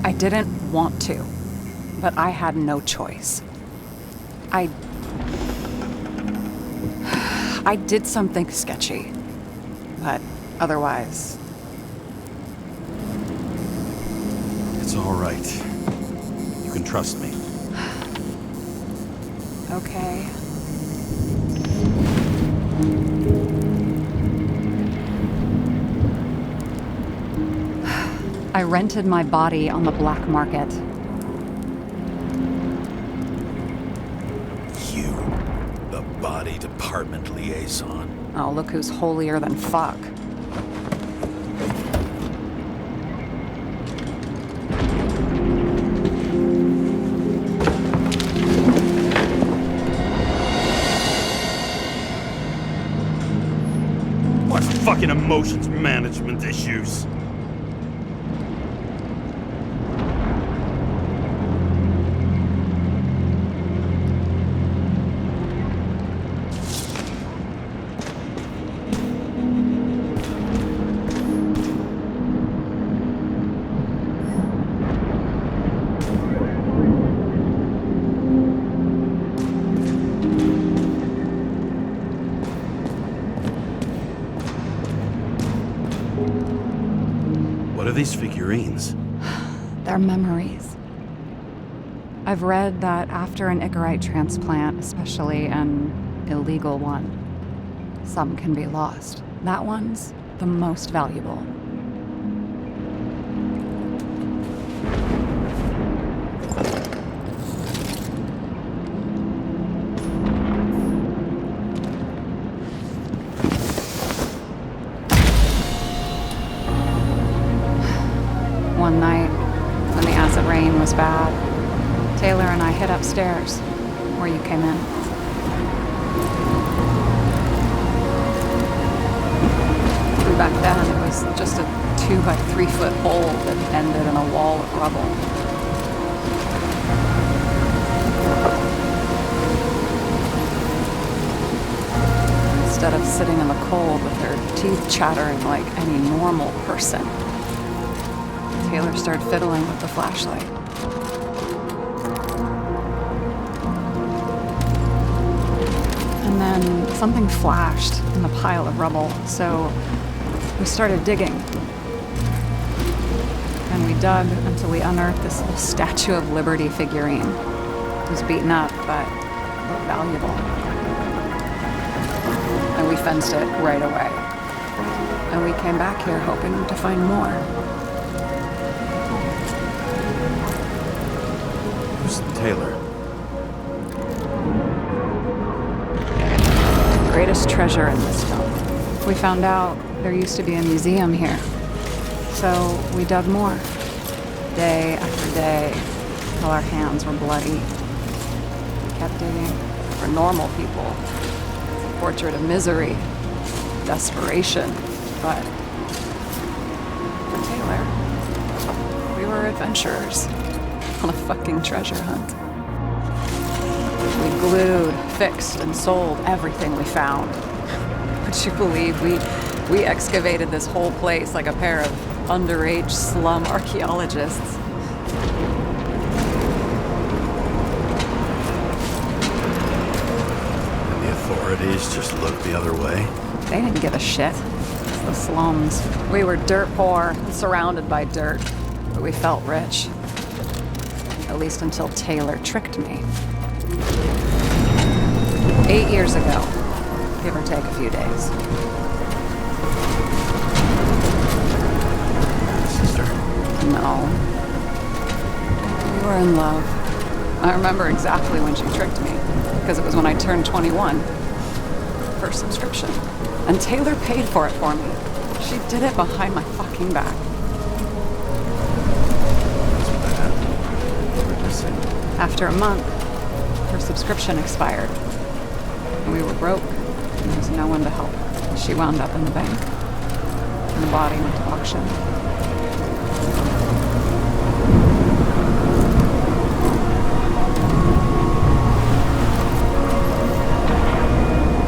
I didn't want to, but I had no choice. I did something sketchy, but otherwise... It's all right. You can trust me. Okay. I rented my body on the black market. You, the body department liaison. Oh, look who's holier than fuck. What fucking emotions management issues? What are these figurines? They're memories. I've read that after an Icarite transplant, especially an illegal one, some can be lost. That one's the most valuable. One night, when the acid rain was bad, Taylor and I hid upstairs, where you came in. Back then, it was just a 2 by 3 foot hole that ended in a wall of rubble. Instead of sitting in the cold with her teeth chattering like any normal person, Taylor started fiddling with the flashlight. And then something flashed in the pile of rubble, so we started digging. And we dug until we unearthed this little Statue of Liberty figurine. It was beaten up, but looked valuable. And we fenced it right away. And we came back here hoping to find more. Who's Taylor? Greatest treasure in this film. We found out there used to be a museum here. So we dug more. Day after day, till our hands were bloody. We kept digging for normal people. It's a portrait of misery, desperation, but for Taylor, we were adventurers on a fucking treasure hunt. We glued, fixed, and sold everything we found. Would you believe we excavated this whole place like a pair of underage slum archaeologists? And the authorities just looked the other way? They didn't give a shit. It's the slums. We were dirt poor and surrounded by dirt, but we felt rich. At least until Taylor tricked me. 8 years ago, give or take a few days. Sister? No. We were in love. I remember exactly when she tricked me, because it was when I turned 21. First subscription. And Taylor paid for it for me. She did it behind my fucking back. After a month, her subscription expired. And we were broke, and there was no one to help. She wound up in the bank, and the body went to auction.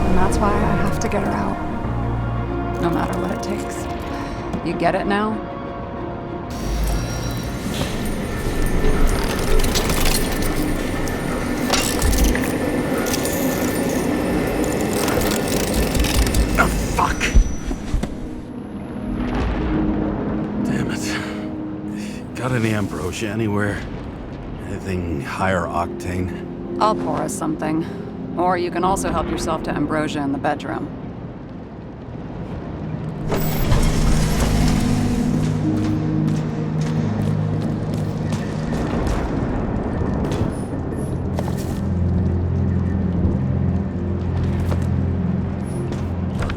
And that's why I have to get her out, no matter what it takes. You get it now? Fuck! Damn it. Got any ambrosia anywhere? Anything higher octane? I'll pour us something. Or you can also help yourself to ambrosia in the bedroom.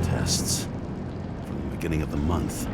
Tests. From the beginning of the month.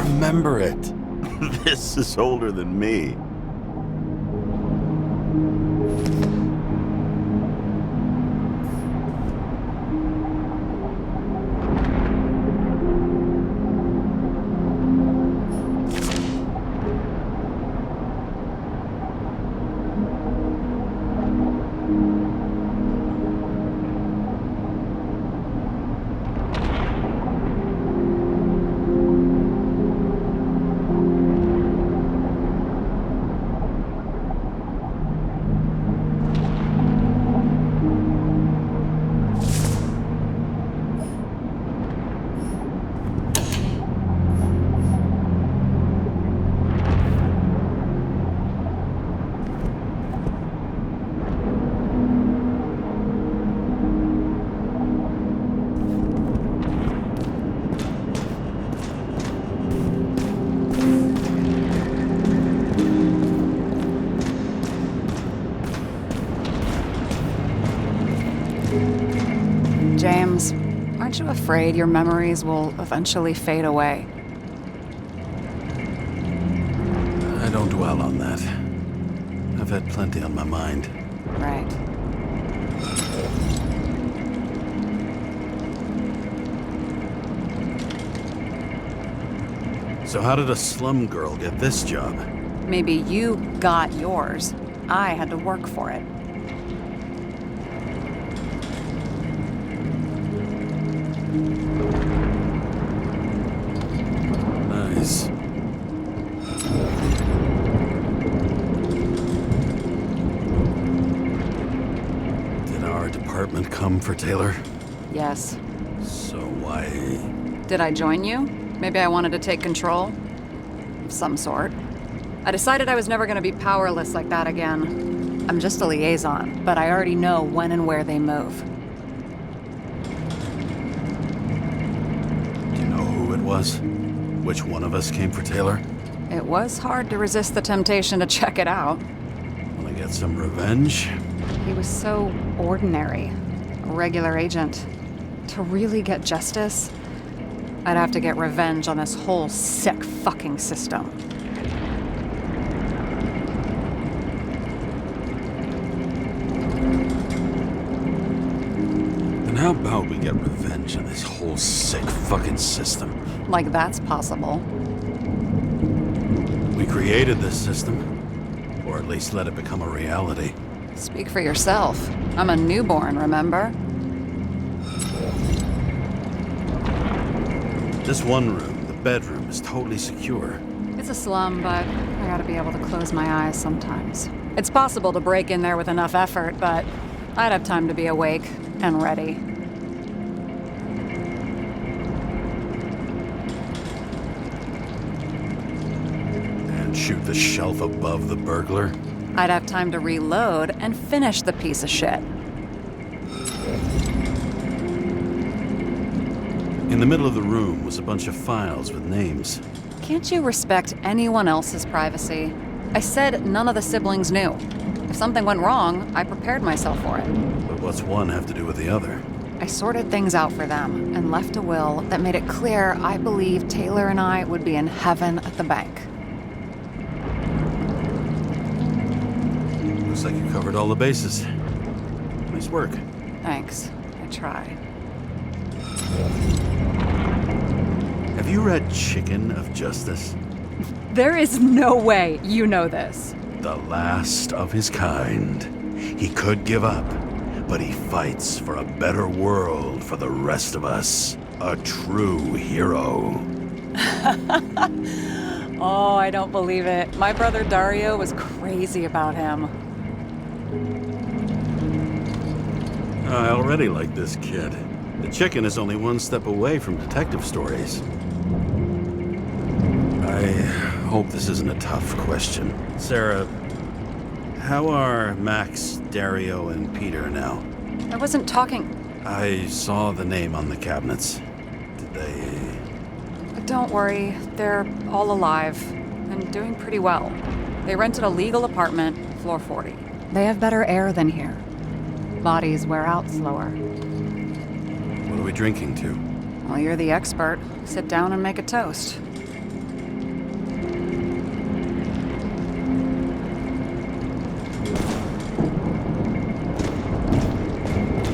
Remember it. This is older than me. James, aren't you afraid your memories will eventually fade away? I don't dwell on that. I've had plenty on my mind. Right. So how did a slum girl get this job? Maybe you got yours. I had to work for it. Nice. Did our department come for Taylor? Yes. So why... Did I join you? Maybe I wanted to take control? Of some sort. I decided I was never going to be powerless like that again. I'm just a liaison, but I already know when and where they move. Do you know who it was? Which one of us came for Taylor? It was hard to resist the temptation to check it out. Wanna get some revenge? He was so ordinary. A regular agent. To really get justice, I'd have to get revenge on this whole sick fucking system. And how about we get revenge on this whole sick fucking system? Like that's possible. We created this system. Or at least let it become a reality. Speak for yourself. I'm a newborn, remember? This one room, the bedroom, is totally secure. It's a slum, but I gotta be able to close my eyes sometimes. It's possible to break in there with enough effort, but I'd have time to be awake and ready. And shoot the shelf above the burglar? I'd have time to reload and finish the piece of shit. In the middle of the room was a bunch of files with names. Can't you respect anyone else's privacy? I said none of the siblings knew. If something went wrong, I prepared myself for it. But what's one have to do with the other? I sorted things out for them and left a will that made it clear I believed Taylor and I would be in heaven at the bank. Looks like you covered all the bases. Nice work. Thanks. I tried. Have you read Chicken of Justice? There is no way you know this. The last of his kind. He could give up, but he fights for a better world for the rest of us. A true hero. Oh, I don't believe it. My brother Dario was crazy about him. I already like this kid. The chicken is only one step away from detective stories. I hope this isn't a tough question. Sarah, how are Max, Dario, and Peter now? I wasn't talking. I saw the name on the cabinets. Did they... Don't worry, they're all alive and doing pretty well. They rented a legal apartment, floor 40. They have better air than here. Bodies wear out slower. What are we drinking to? Well, you're the expert. Sit down and make a toast.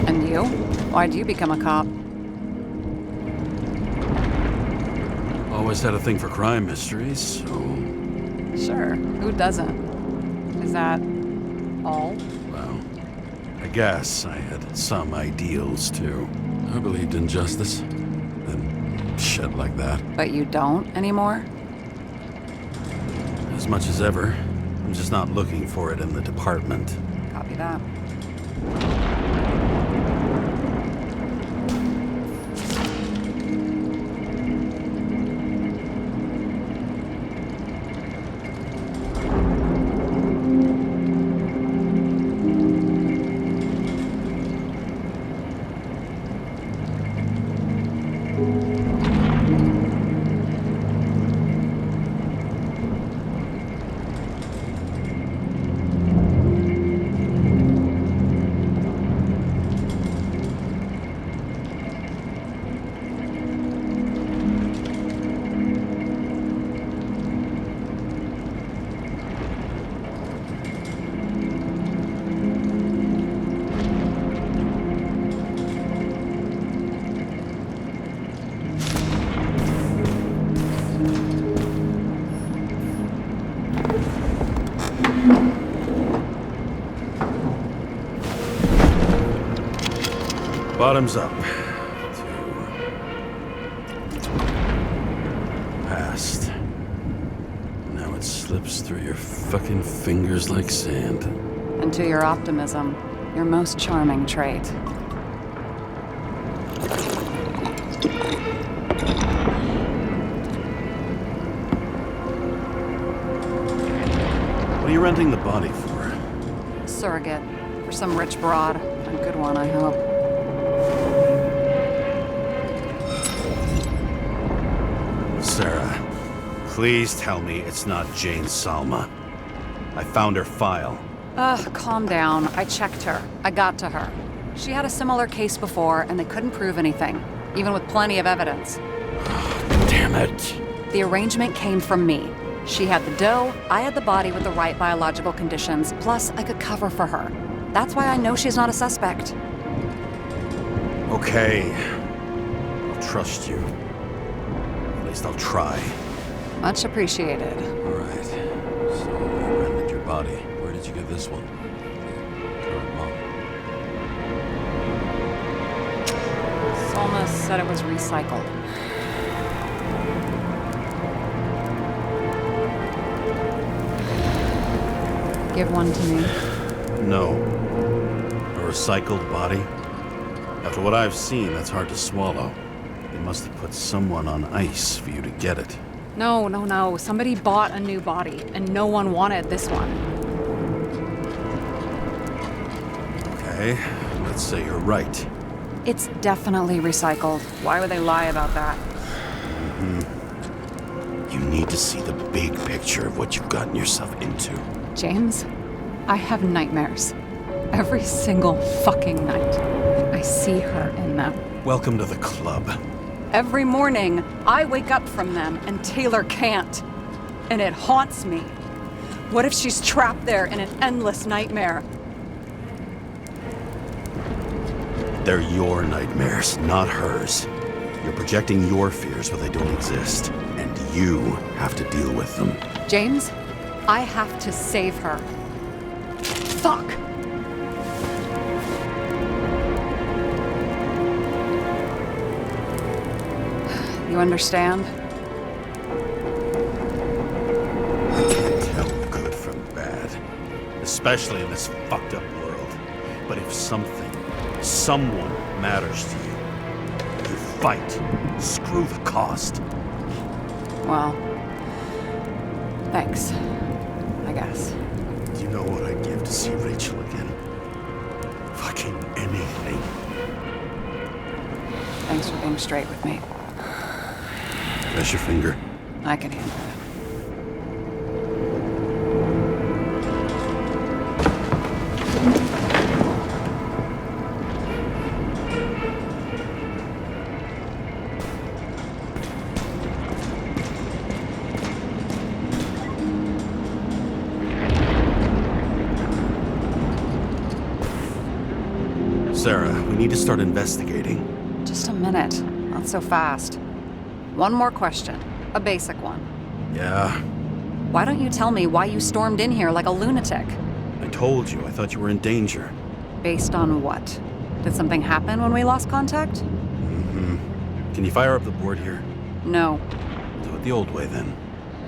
And you? Why'd you become a cop? Always had a thing for crime mysteries, so... Sure, who doesn't? Is that all? Well, I guess I had some ideals, too. I believed in justice. And shit like that. But you don't anymore? As much as ever. I'm just not looking for it in the department. Copy that. Bottoms up. Past. Now it slips through your fucking fingers like sand. And to your optimism, your most charming trait. What are you renting the body for? Surrogate. For some rich broad. A good one, I hope. Sarah, please tell me it's not Jane Salma. I found her file. Ugh, calm down. I checked her. I got to her. She had a similar case before, and they couldn't prove anything, even with plenty of evidence. Damn it. The arrangement came from me. She had the dough, I had the body with the right biological conditions, plus I could cover for her. That's why I know she's not a suspect. Okay. I'll trust you. At least I'll try. Much appreciated. All right. So you rented your body. Where did you get this one? Current model. Salma said it was recycled. Give one to me. No. A recycled body? After what I've seen, that's hard to swallow. They must have put someone on ice for you to get it. No. Somebody bought a new body, and no one wanted this one. Okay, let's say you're right. It's definitely recycled. Why would they lie about that? You need to see the big picture of what you've gotten yourself into. James, I have nightmares. Every single fucking night. I see her in them. Welcome to the club. Every morning, I wake up from them and Taylor can't. And it haunts me. What if she's trapped there in an endless nightmare? They're your nightmares, not hers. You're projecting your fears, but they don't exist. And you have to deal with them. James, I have to save her. Fuck! You understand? I can't tell good from bad. Especially in this fucked up world. But if someone matters to you, you fight. Screw the cost. Well, thanks. I guess. Do you know what I'd give to see Rachel again? Fucking anything. Thanks for being straight with me. Press your finger. I can handle it. Sarah, we need to start investigating. Just a minute. Not so fast. One more question. A basic one. Yeah, Why don't you tell me why you stormed in here like a lunatic? I told you. I thought you were in danger. Based on what? Did something happen when we lost contact? Can you fire up the board here? No. Do it the old way then.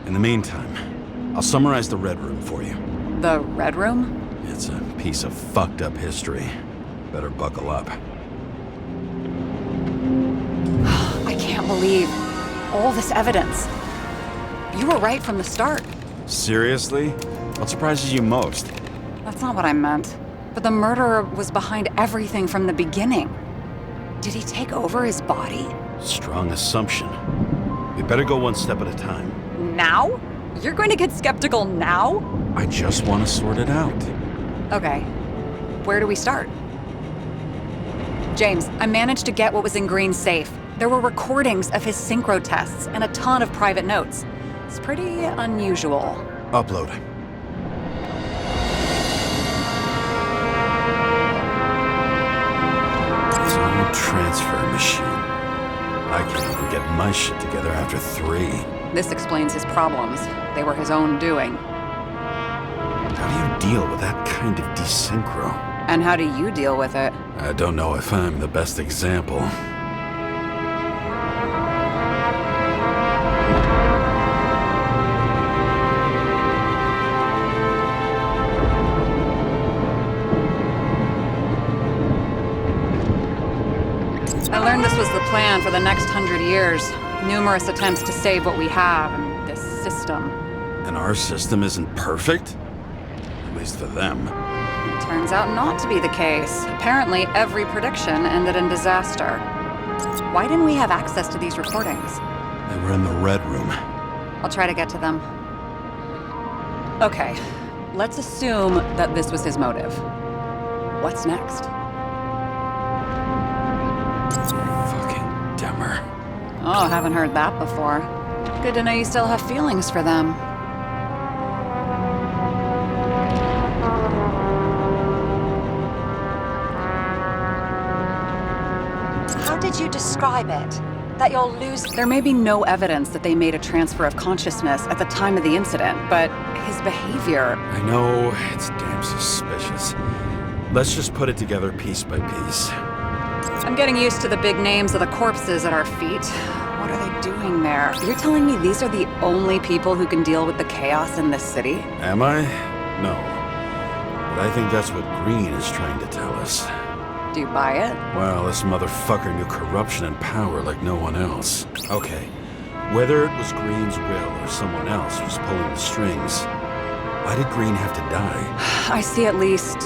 In the meantime, I'll summarize the Red Room for you. The Red Room? It's a piece of fucked up history. Better buckle up. I can't believe all this evidence. You were right from the start. Seriously? What surprises you most? That's not what I meant. But the murderer was behind everything from the beginning. Did he take over his body? Strong assumption. We better go one step at a time. Now? You're going to get skeptical now? I just want to sort it out. Okay. Where do we start? James, I managed to get what was in Green's safe. There were recordings of his synchro tests and a ton of private notes. It's pretty unusual. Upload. Zone transfer machine. I can't even get my shit together after 3. This explains his problems. They were his own doing. How do you deal with that kind of desynchro? And how do you deal with it? I don't know if I'm the best example. I learned this was the plan for the next 100 years. Numerous attempts to save what we have in this system. And our system isn't perfect? At least for them. Turns out not to be the case. Apparently, every prediction ended in disaster. Why didn't we have access to these recordings? They were in the Red Room. I'll try to get to them. Okay, let's assume that this was his motive. What's next? Fucking Demmer. Oh, haven't heard that before. Good to know you still have feelings for them. How did you describe it? That you'll lose... There may be no evidence that they made a transfer of consciousness at the time of the incident, but his behavior... I know, it's damn suspicious. Let's just put it together piece by piece. I'm getting used to the big names of the corpses at our feet. What are they doing there? You're telling me these are the only people who can deal with the chaos in this city? Am I? No. But I think that's what Green is trying to tell us. Do you buy it? Well, this motherfucker knew corruption and power like no one else. Okay, whether it was Green's will or someone else who's pulling the strings, why did Green have to die? I see at least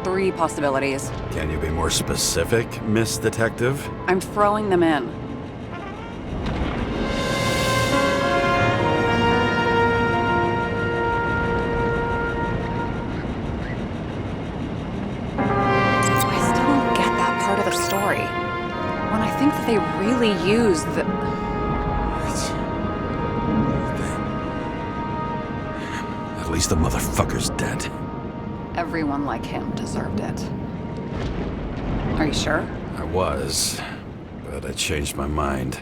three possibilities. Can you be more specific, Miss Detective? I'm throwing them in. I still don't get that part of the story. When I think that they really used the... At least the motherfucker's dead. Everyone like him deserved it. Are you sure? I was, but I changed my mind.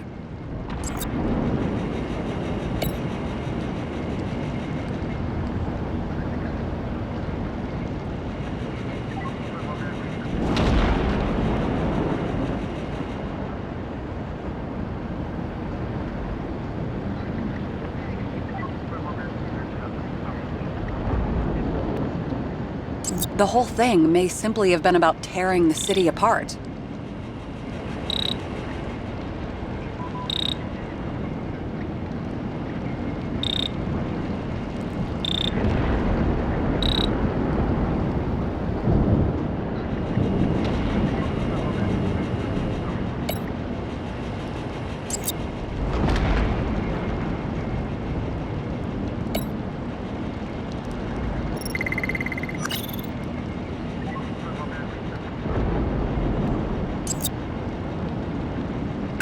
The whole thing may simply have been about tearing the city apart.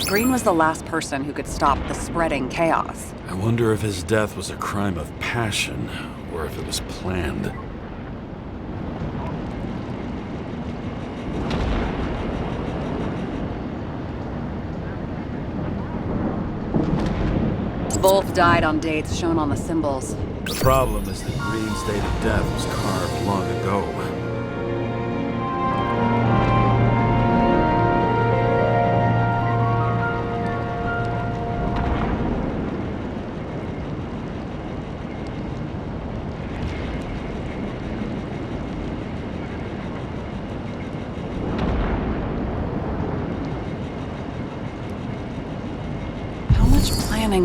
Green was the last person who could stop the spreading chaos. I wonder if his death was a crime of passion, or if it was planned. Both died on dates shown on the symbols. The problem is that Green's date of death was carved long ago.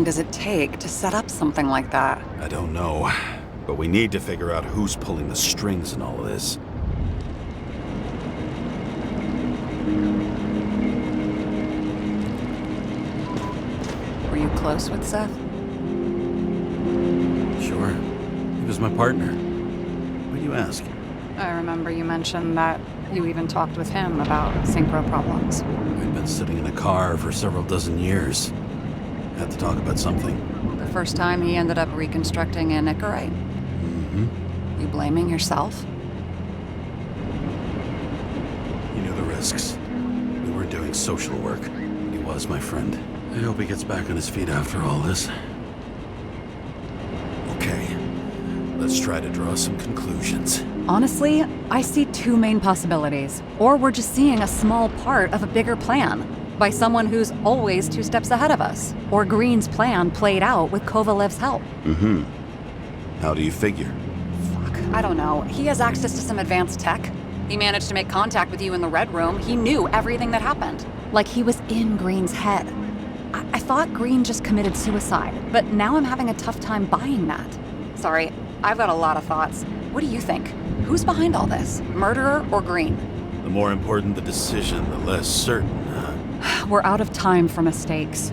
Does it take to set up something like that? I don't know, but we need to figure out who's pulling the strings in all of this. Were you close with Seth? Sure. He was my partner. Why do you ask? I remember you mentioned that you even talked with him about synchro problems. We'd been sitting in a car for several dozen years. Had to talk about something. The first time he ended up reconstructing an Icarite? Mm-hmm. You blaming yourself? He knew the risks. We weren't doing social work, but he was my friend. I hope he gets back on his feet after all this. Okay, Let's try to draw some conclusions. Honestly, I see two main possibilities. Or we're just seeing a small part of a bigger plan by someone who's always 2 steps ahead of us. Or Green's plan played out with Kovalev's help. How do you figure? Fuck, I don't know. He has access to some advanced tech. He managed to make contact with you in the Red Room. He knew everything that happened. Like he was in Green's head. I thought Green just committed suicide, but now I'm having a tough time buying that. Sorry, I've got a lot of thoughts. What do you think? Who's behind all this? Murderer or Green? The more important the decision, the less certain, huh? We're out of time for mistakes.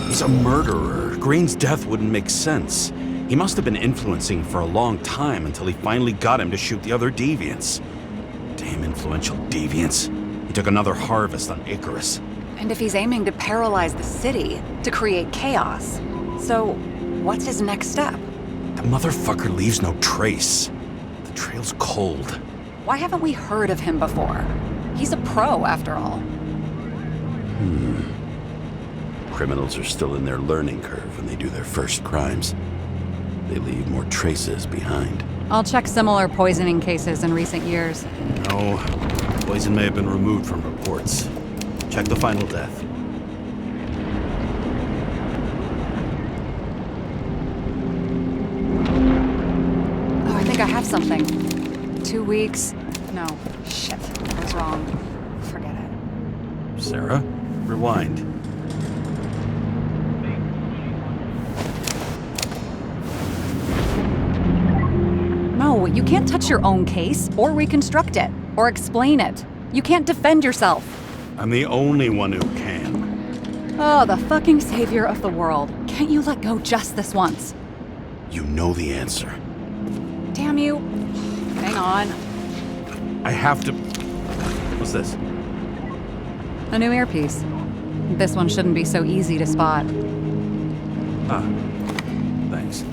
He's a murderer. Green's death wouldn't make sense. He must have been influencing for a long time until he finally got him to shoot the other deviants. Damn influential deviants. He took another harvest on Icarus. And if he's aiming to paralyze the city, to create chaos, so what's his next step? The motherfucker leaves no trace. The trail's cold. Why haven't we heard of him before? He's a pro, after all. Criminals are still in their learning curve when they do their first crimes. They leave more traces behind. I'll check similar poisoning cases in recent years. No, poison may have been removed from reports. Check the final death. Oh, I think I have something. 2 weeks. No, shit, I was wrong. Forget it. Sarah, rewind. No, you can't touch your own case, or reconstruct it, or explain it. You can't defend yourself. I'm the only one who can. Oh, the fucking savior of the world. Can't you let go just this once? You know the answer. Damn you. Hang on. I have to... What's this? A new earpiece. This one shouldn't be so easy to spot. Ah, thanks.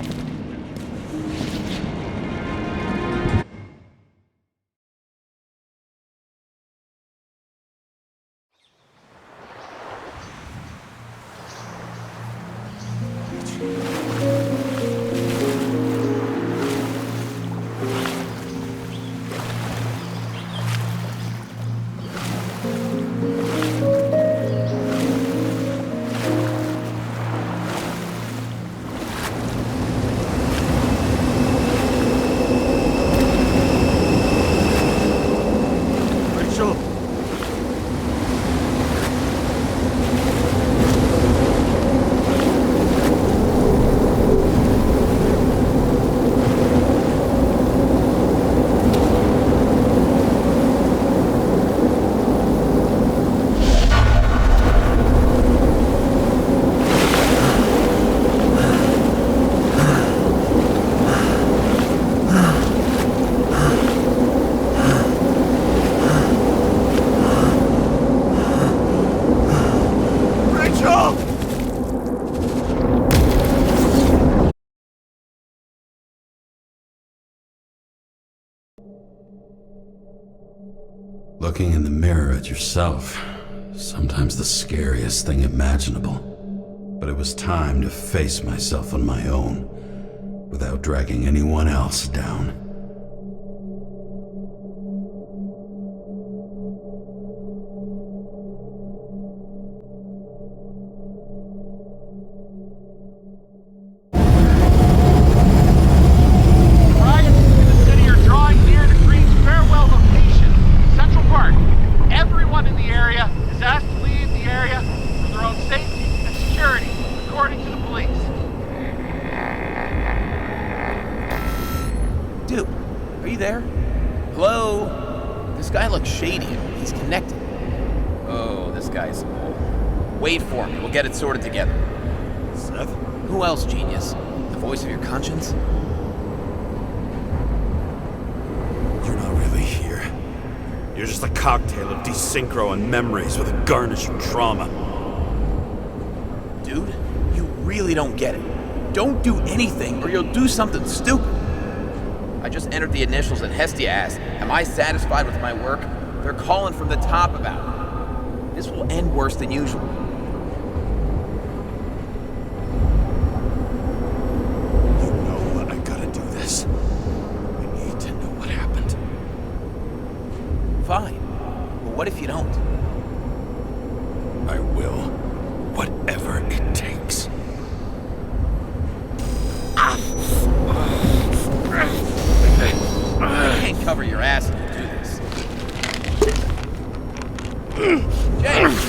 Looking in the mirror at yourself, sometimes the scariest thing imaginable. But it was time to face myself on my own, without dragging anyone else down. Dude, are you there? Hello? This guy looks shady. He's connected. Oh, this guy's old. Wait for me. We'll get it sorted together. Seth? Who else, genius? The voice of your conscience? You're not really here. You're just a cocktail of desynchro and memories with a garnish of trauma. Dude, you really don't get it. Don't do anything or you'll do something stupid. I just entered the initials and Hestia asked, am I satisfied with my work? They're calling from the top about it. This will end worse than usual. You know I gotta do this. I need to know what happened. Fine. But what if you don't? I will. Whatever it takes. I can't cover your ass if you do this. James!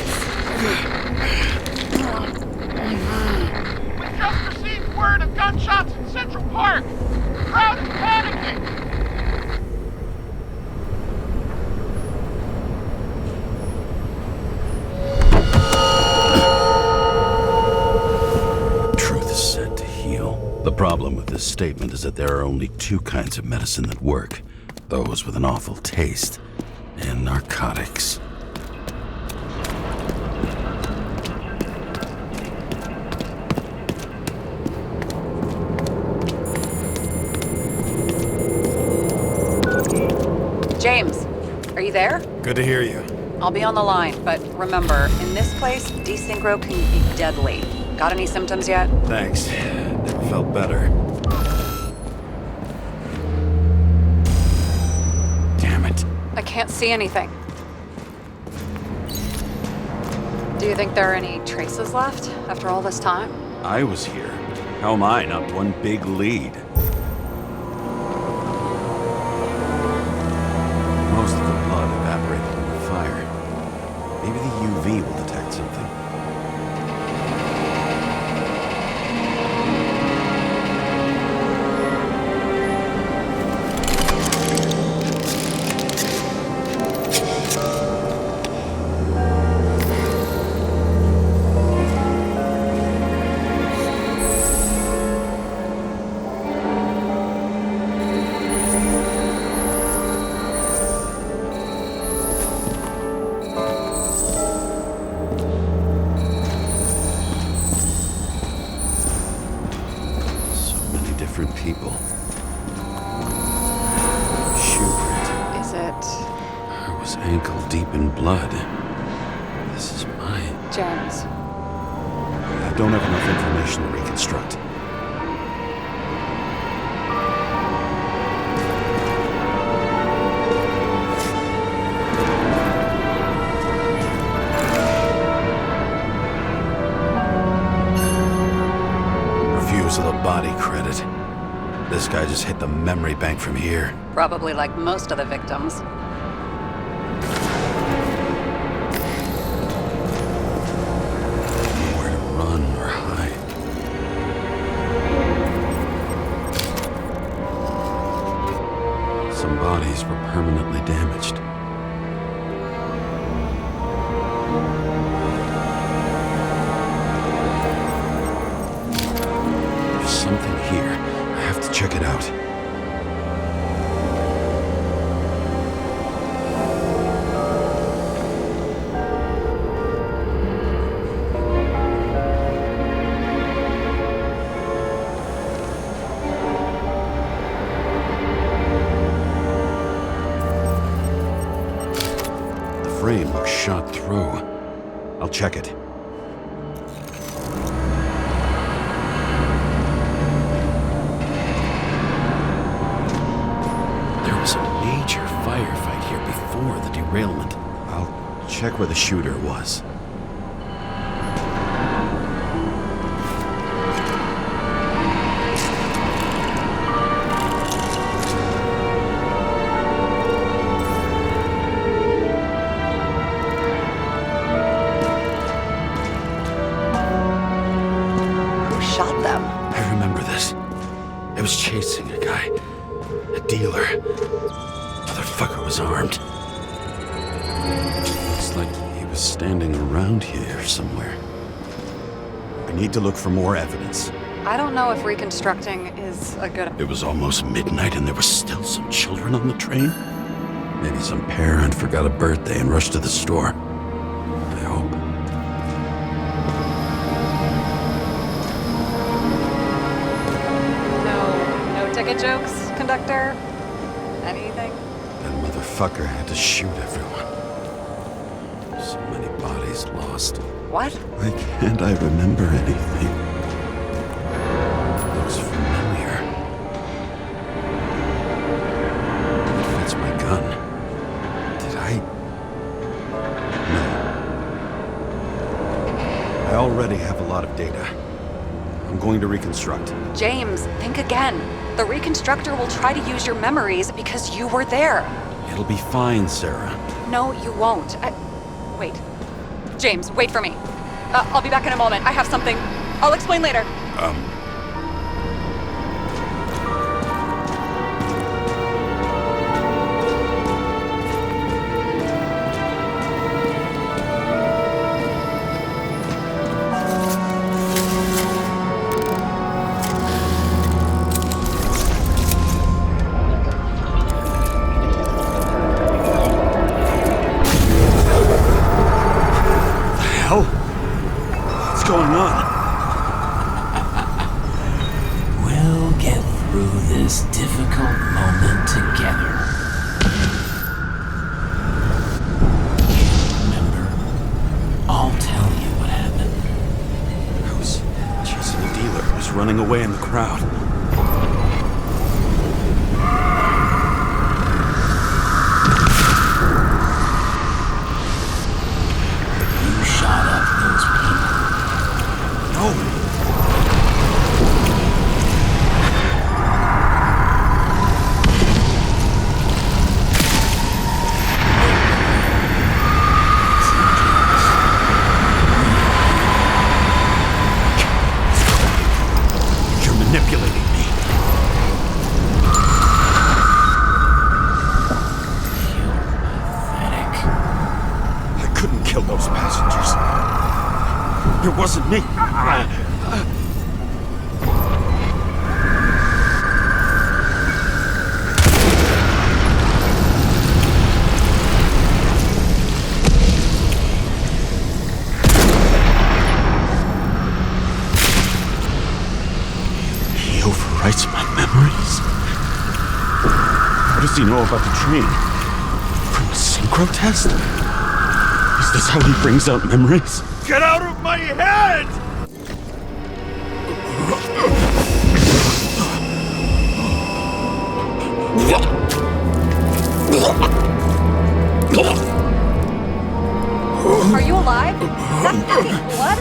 We just received word of gunshots in Central Park. The crowd is panicking. Truth is said to heal. The problem with this statement is that there are only two kinds of medicine that work. Those with an awful taste and narcotics. James, are you there? Good to hear you. I'll be on the line, but remember, in this place, desynchro can be deadly. Got any symptoms yet? Thanks. Never felt better. Damn it. I can't see anything. Do you think there are any traces left after all this time? I was here. How am I not one big lead? Most of the blood evaporated in the fire. Maybe the UV will detect something. Different people. Schubert. Is it... I was ankle deep in blood. This is mine. James? I don't have enough information to reconstruct. Refusal of body credit. This guy just hit the memory bank from here. Probably like most of the victims. Nowhere to run or hide. Some bodies were permanently damaged. There's something here. I have to check it out. The frame looks shot through. I'll check it. There was a major firefight here before the derailment. I'll check where the shooter was. Who shot them? I remember this. I was chasing a guy. A dealer. Motherfucker was armed. Looks like he was standing around here somewhere. I need to look for more evidence. I don't know if reconstructing is a good... It was almost midnight and there were still some children on the train. Maybe some parent forgot a birthday and rushed to the store. I hope. No ticket jokes, conductor? Anything? That motherfucker had to shoot everyone. So So many bodies lost. What? Why can't I remember anything? Looks familiar. It fits my gun. Did I? No. I already have a lot of data. I'm going to reconstruct. James, think again. The reconstructor will try to use your memories because you were there. It'll be fine, Sarah. No, you won't. Wait. James, wait for me. I'll be back in a moment. I have something. I'll explain later. What's going on? We'll get through this difficult moment together. Remember, I'll tell you what happened. I was chasing a dealer who was running away in the crowd. You shot up those people. No! You're manipulating me. Pathetic. I couldn't kill those passengers. It wasn't me. He overwrites my memories? How does he know about the train? From a synchro test? Is this how he brings out memories? Get out of my head! Are you alive? Is that blood?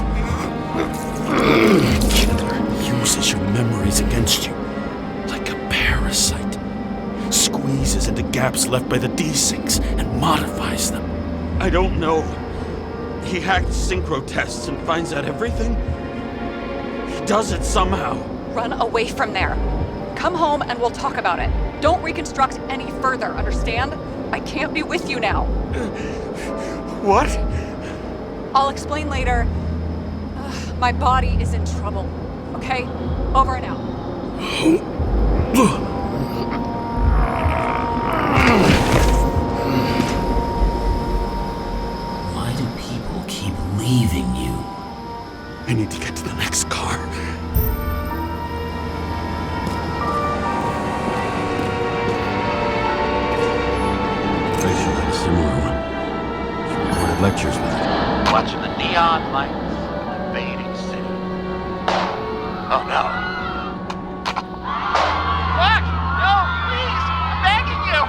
Killer uses your memories against you. Like a parasite. Squeezes into gaps left by the desyncs and modifies them. I don't know. He hacked synchro tests and finds out everything? He does it somehow. Run away from there. Come home and we'll talk about it. Don't reconstruct any further, understand? I can't be with you now. What? I'll explain later. My body is in trouble. Okay? Over and out. Why do people keep leaving you? I need to get to the next car. Fraser had a similar one. She recorded lectures with it. Watching the neon lights fading city. Oh no. Fuck! No, please! I'm begging you!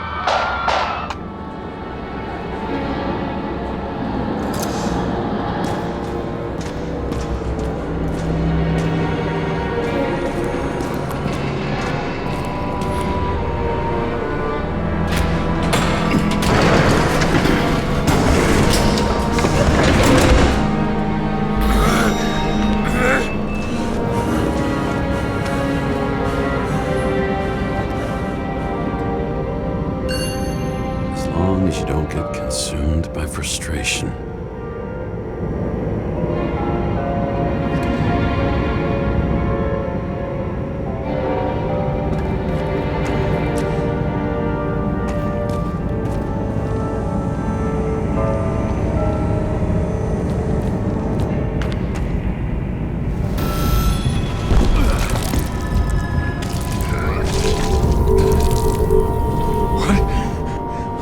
As long as you don't get consumed by frustration.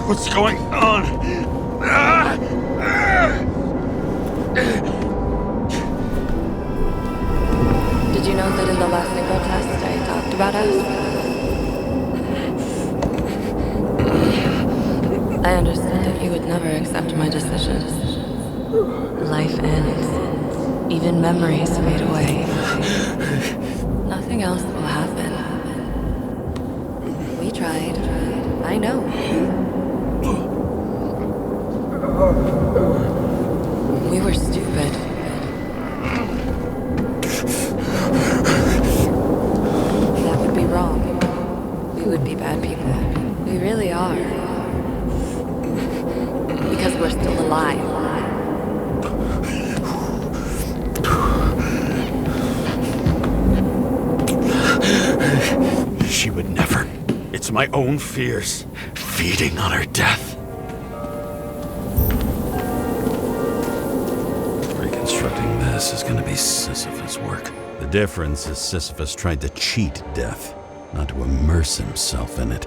What's going on? Did you know that in the last synchro test I talked about us? I understood that you would never accept my decisions. Life ends. Even memories fade away. Nothing else will happen. We tried. I know. We were stupid. That would be wrong. We would be bad people. We really are. Because we're still alive. She would never. It's my own fears, feeding on her death. Reconstructing this is gonna be Sisyphus work. The difference is Sisyphus tried to cheat death, not to immerse himself in it.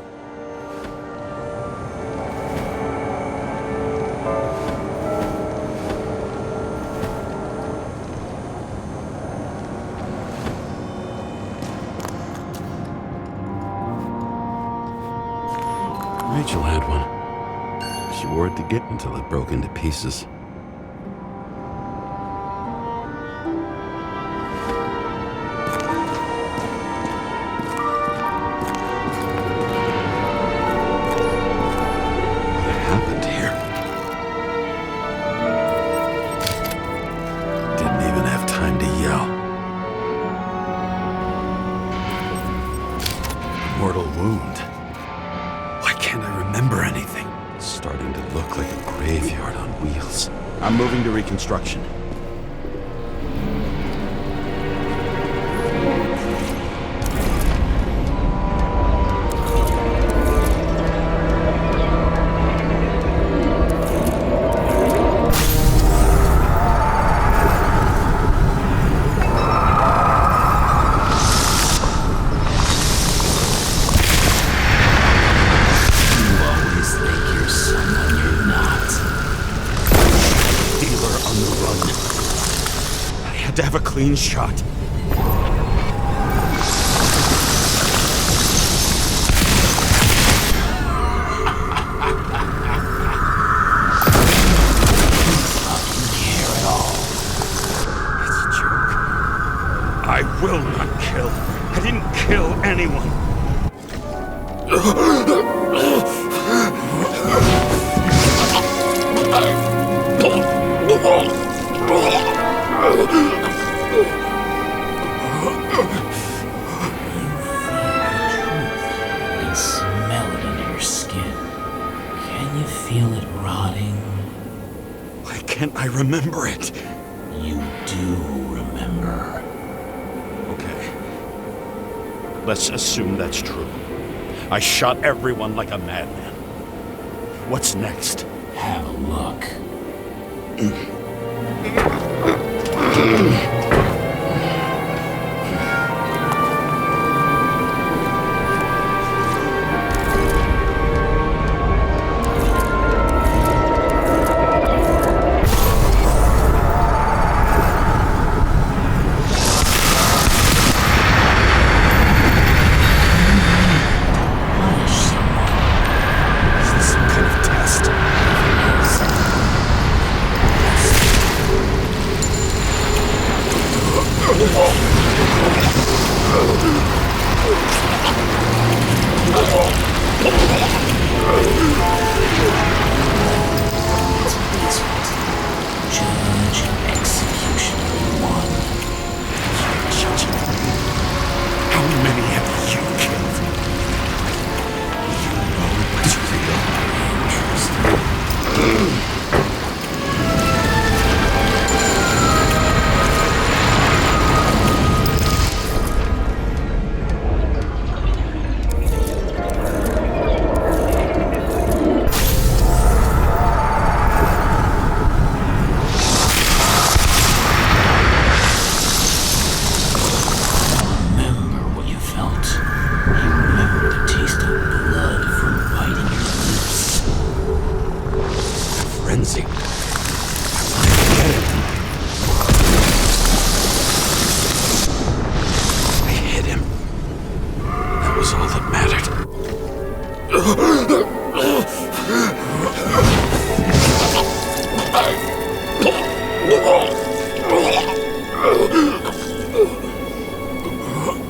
Rachel had one. She wore it to get until it broke into pieces. What happened here? Didn't even have time to yell. Mortal wound. Why can't I remember anything? It's starting to look like a graveyard on wheels. I'm moving to reconstruction. To have a clean shot. It's a joke. I will not kill. I didn't kill anyone. And smell it under your skin. Can you feel it rotting? Why can't I remember it? You do remember. Okay. Let's assume that's true. I shot everyone like a madman. What's next? Have a look.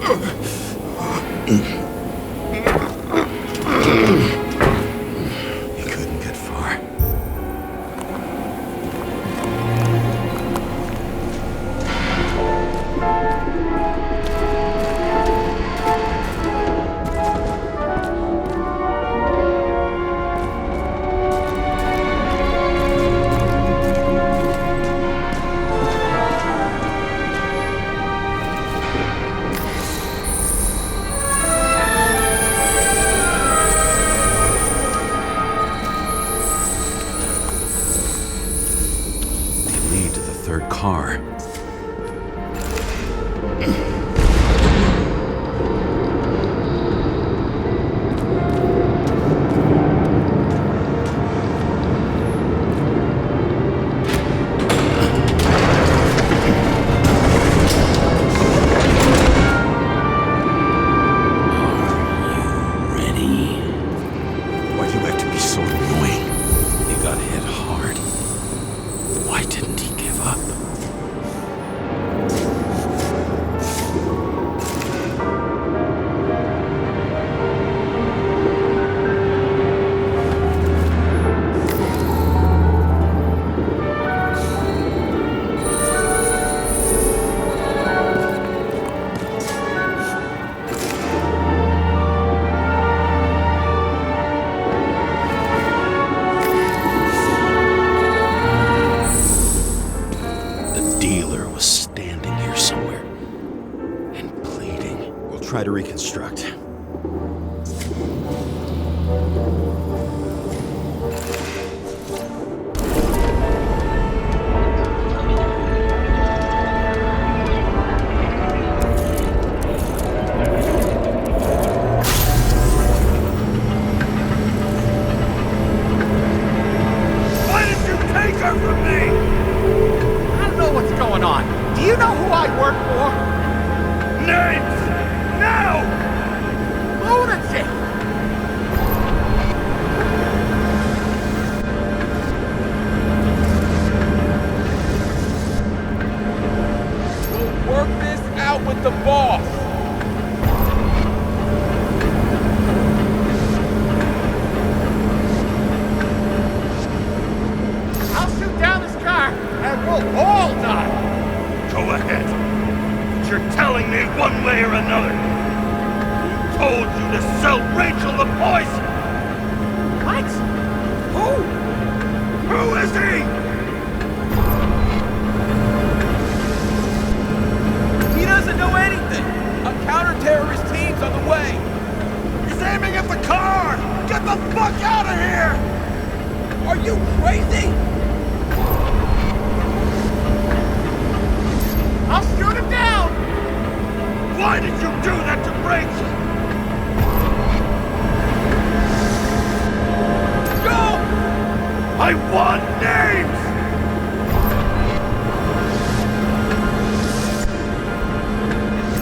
You couldn't get far. Car. Try to reconstruct. Why did you take her from me? I don't know what's going on. Do you know who I work for? Names! Now! Lunatic! We'll work this out with the boss. I'll shoot down this car and we'll all die. Go ahead. But you're telling me one way or another. Told you to sell Rachel the poison! What? Who? Who is he? He doesn't know anything! A counter-terrorist team's on the way! He's aiming at the car! Get the fuck out of here! Are you crazy? I'll shoot him down! Why did you do that to Rachel? I want names!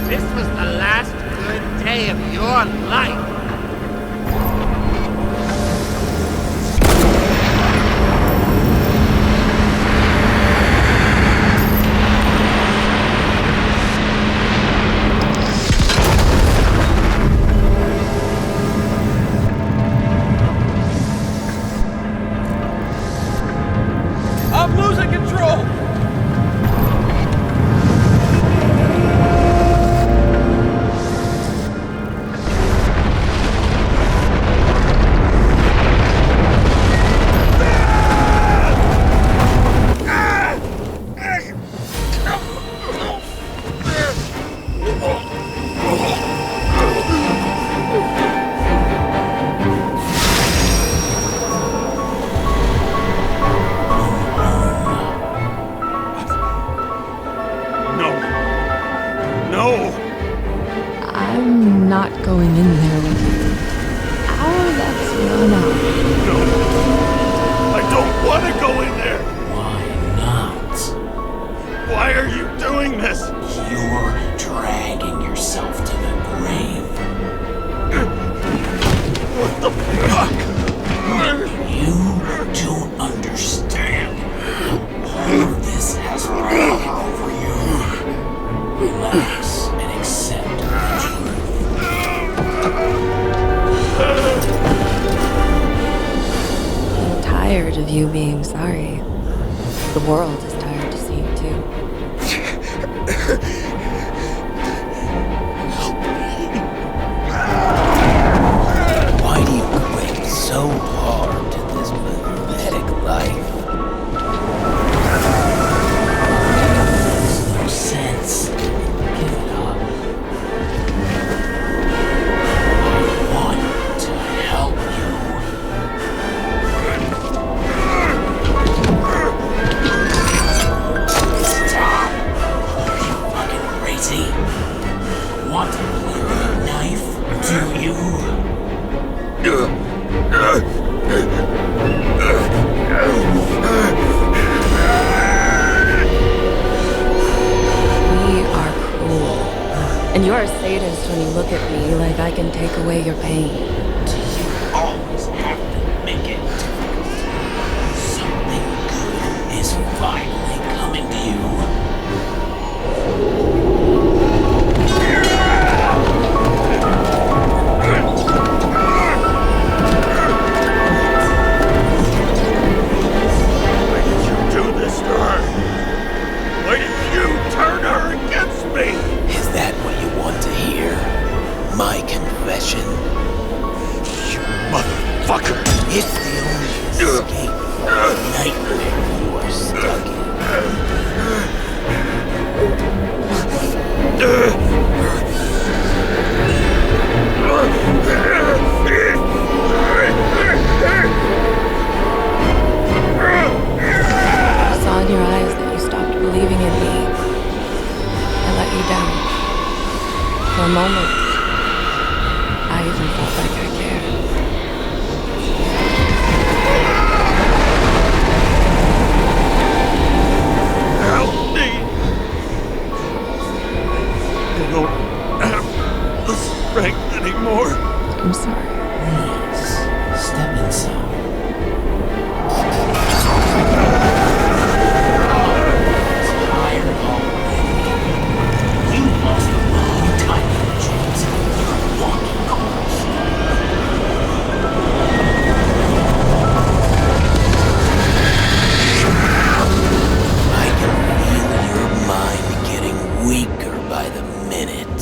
This was the last good day of your life. I'm not going in there with you. Our luck's run out. No. I don't want to go in there. Why not? Why are you doing this? You're dragging yourself to the grave. What the fuck? You don't understand. All of this has power over you. Relax and accept that tired of you being sorry. The world is tired to see you too. Why do you cling so hard to this pathetic life? Makes no sense. Give it up. I want to help you. Stop. Are you fucking crazy? Want to play with a knife? Do you? We are cruel. And you're a sadist when you look at me like I can take away your pain. Do you always have to make it difficult? Something good is finally coming to you. Why did you do this to her? Why did you turn her against me? Is that what you want to hear? My confession? You motherfucker! It's the only escape from the nightmare you are stuck in. I saw in your eyes that you stopped believing in me. I let you down. For a moment, I even felt like I cared. Help me! I don't have the strength anymore. I'm sorry. Please, step inside. Tired already. You lost a long time ago, James. You're a walking corpse. I can feel your mind getting weaker by the minute.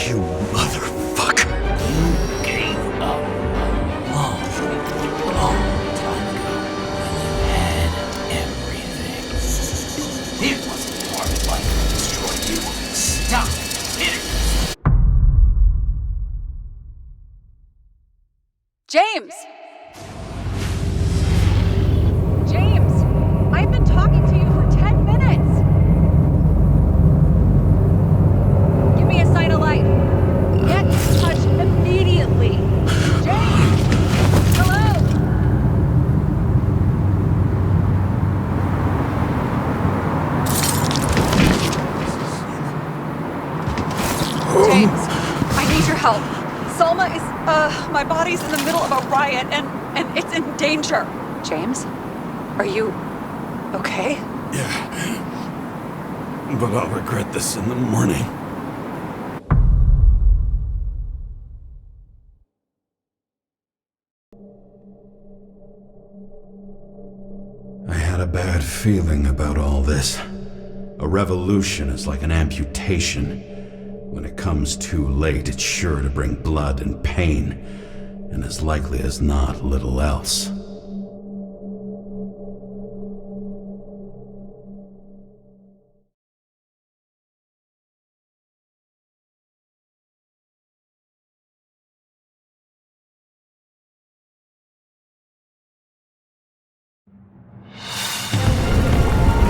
You motherfucker! You gave up a long time ago when you had everything. It wasn't part of life that destroyed you. Stop hitting me. James! James! I've been talking to you for 10 minutes! Give me a sign of life. Get in touch immediately. James! Hello? James, I need your help. Salma is, my body's in the middle of a riot and it's in danger. James? Are you okay? Yeah. But I'll regret this in the morning. I had a bad feeling about all this. A revolution is like an amputation. When it comes too late, it's sure to bring blood and pain, and as likely as not, little else.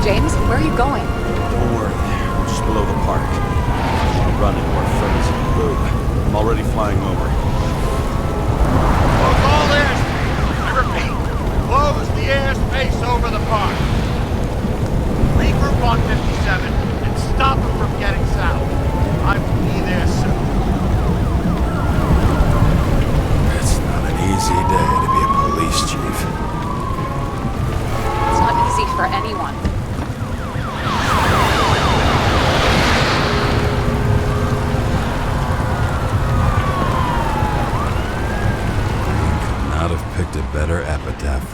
James, where are you going? Don't worry, we're just below the park. I'll run into our friends in blue. I'm already flying over. Close all airspace. I repeat, close the airspace over the park. Regroup on 57 and stop them from getting south. I will be there soon. It's not an easy day to be a police chief. It's not easy for anyone.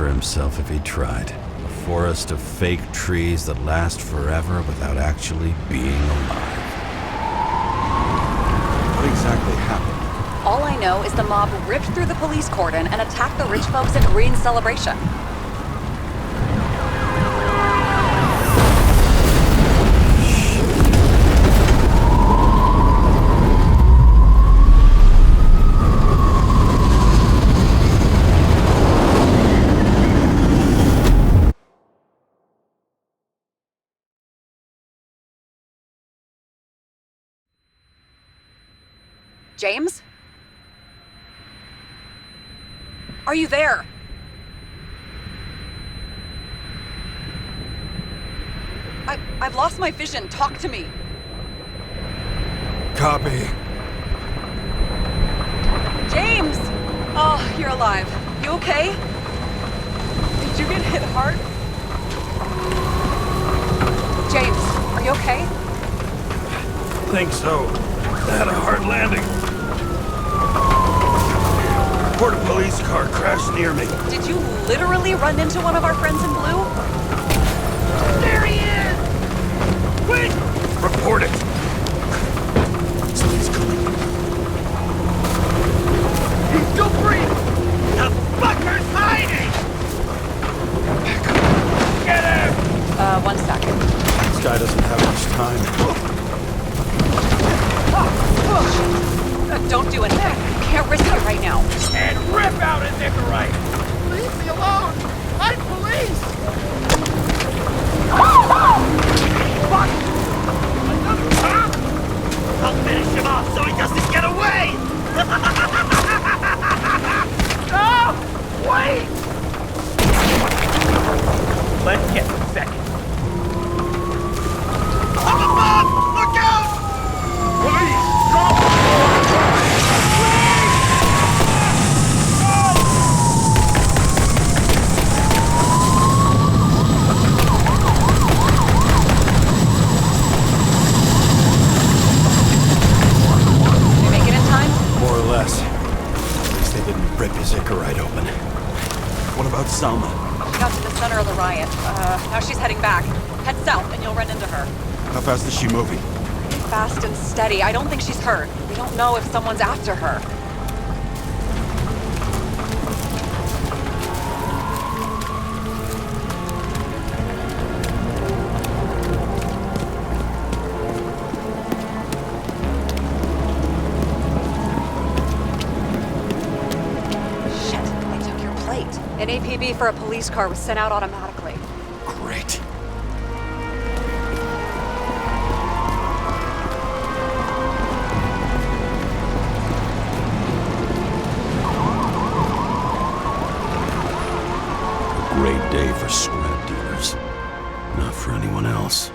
for himself if he tried. A forest of fake trees that last forever without actually being alive. What exactly happened? All I know is the mob ripped through the police cordon and attacked the rich folks at Green's celebration. James? Are you there? I've lost my vision. Talk to me. Copy. James! Oh, you're alive. You okay? Did you get hit hard? James, are you okay? Think so. I had a hard landing. Report a police car crashed near me. Did you literally run into one of our friends in blue? There he is! Quick! Report it. Something's coming. Go free! The fucker's hiding! Get him! 1 second. This guy doesn't have much time. Don't do anything. Can't risk it right now. And rip out a Nicorite! Leave me alone! I'm police! Fuck! Another cop? I'll finish him off so he doesn't get away! No! Wait! Let's get some seconds. Up above! Look out! Police! Go! Rip his Icarite open. What about Salma? She got to the center of the riot. Now she's heading back. Head south and you'll run into her. How fast is she moving? Fast and steady. I don't think she's hurt. We don't know if someone's after her. An APB for a police car was sent out automatically. Great. A great day for swag dealers. Not for anyone else.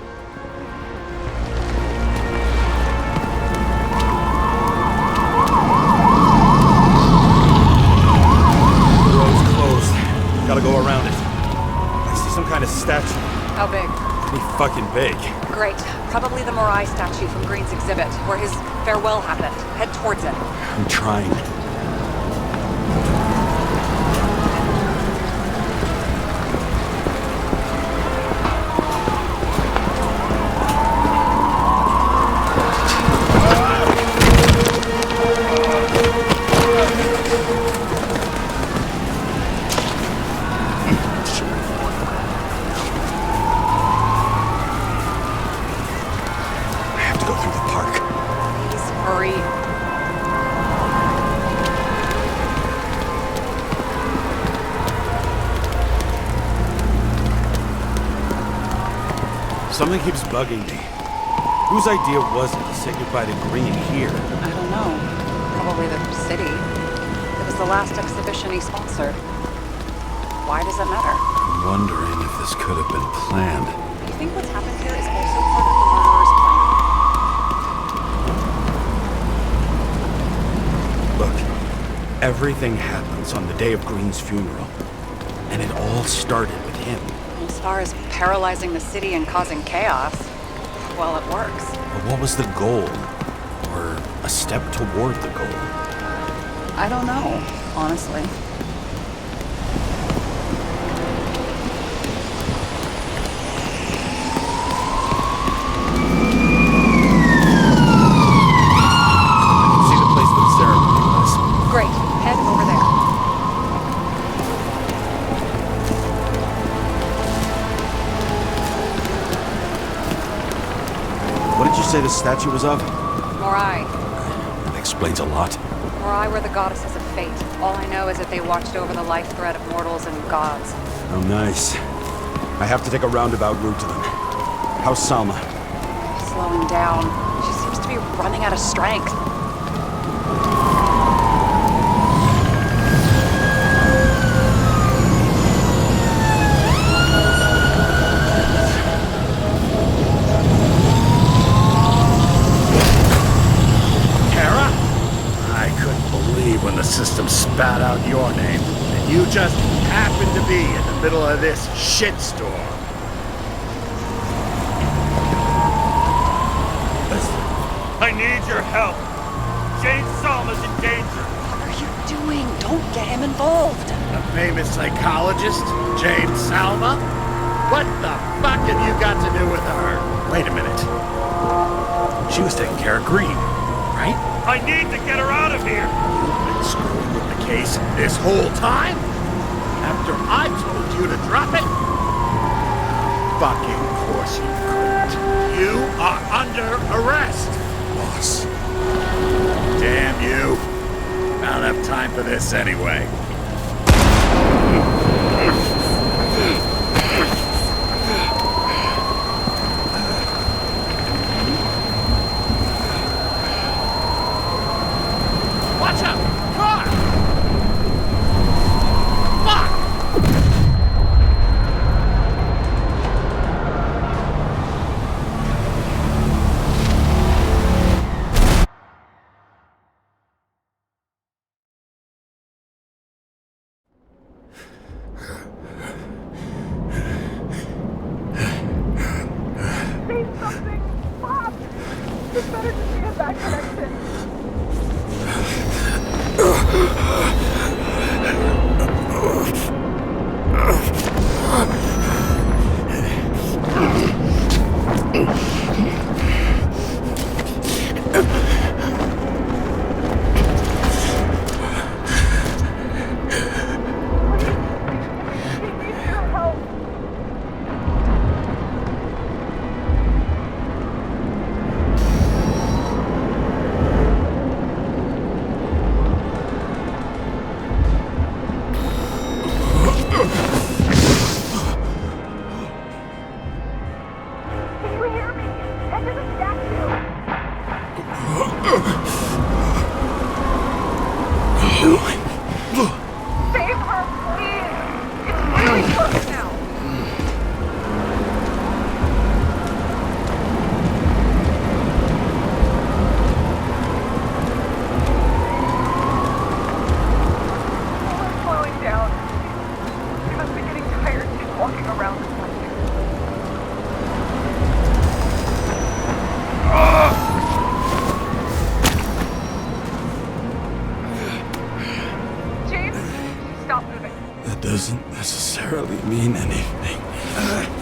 Gotta go around it. I see some kind of statue. How big? Pretty fucking big. Great. Probably the Morai statue from Green's exhibit, where his farewell happened. Head towards it. I'm trying. Something keeps bugging me. Whose idea was it to say goodbye to Green here? I don't know. Probably the city. It was the last exhibition he sponsored. Why does it matter? I'm wondering if this could have been planned. You think what's happened here is also part of the murderer's plan? Look, everything happens on the day of Green's funeral. And it all started with him. As far as paralyzing the city and causing chaos, well, it works. But what was the goal? Or a step toward the goal? I don't know, honestly. say the statue was of? Morai. That explains a lot. Morai were the goddesses of fate. All I know is that they watched over the life thread of mortals and gods. Oh, nice. I have to take a roundabout route to them. How's Salma? Slowing down. She seems to be running out of strength. When the system spat out your name, and you just happened to be in the middle of this shitstorm. Listen, I need your help. Jane Salma's in danger. What are you doing? Don't get him involved. The famous psychologist, Jane Salma? What the fuck have you got to do with her? Wait a minute. She was taking care of Green, right? I need to get her out of here. Screwing with the case this whole time? After I told you to drop it? Fucking course you couldn't. You are under arrest. Boss. Damn you. Not enough time for this anyway. Watch out! Car! Fuck! Say something! Stop! It's better to see a back connection. Doesn't necessarily mean anything.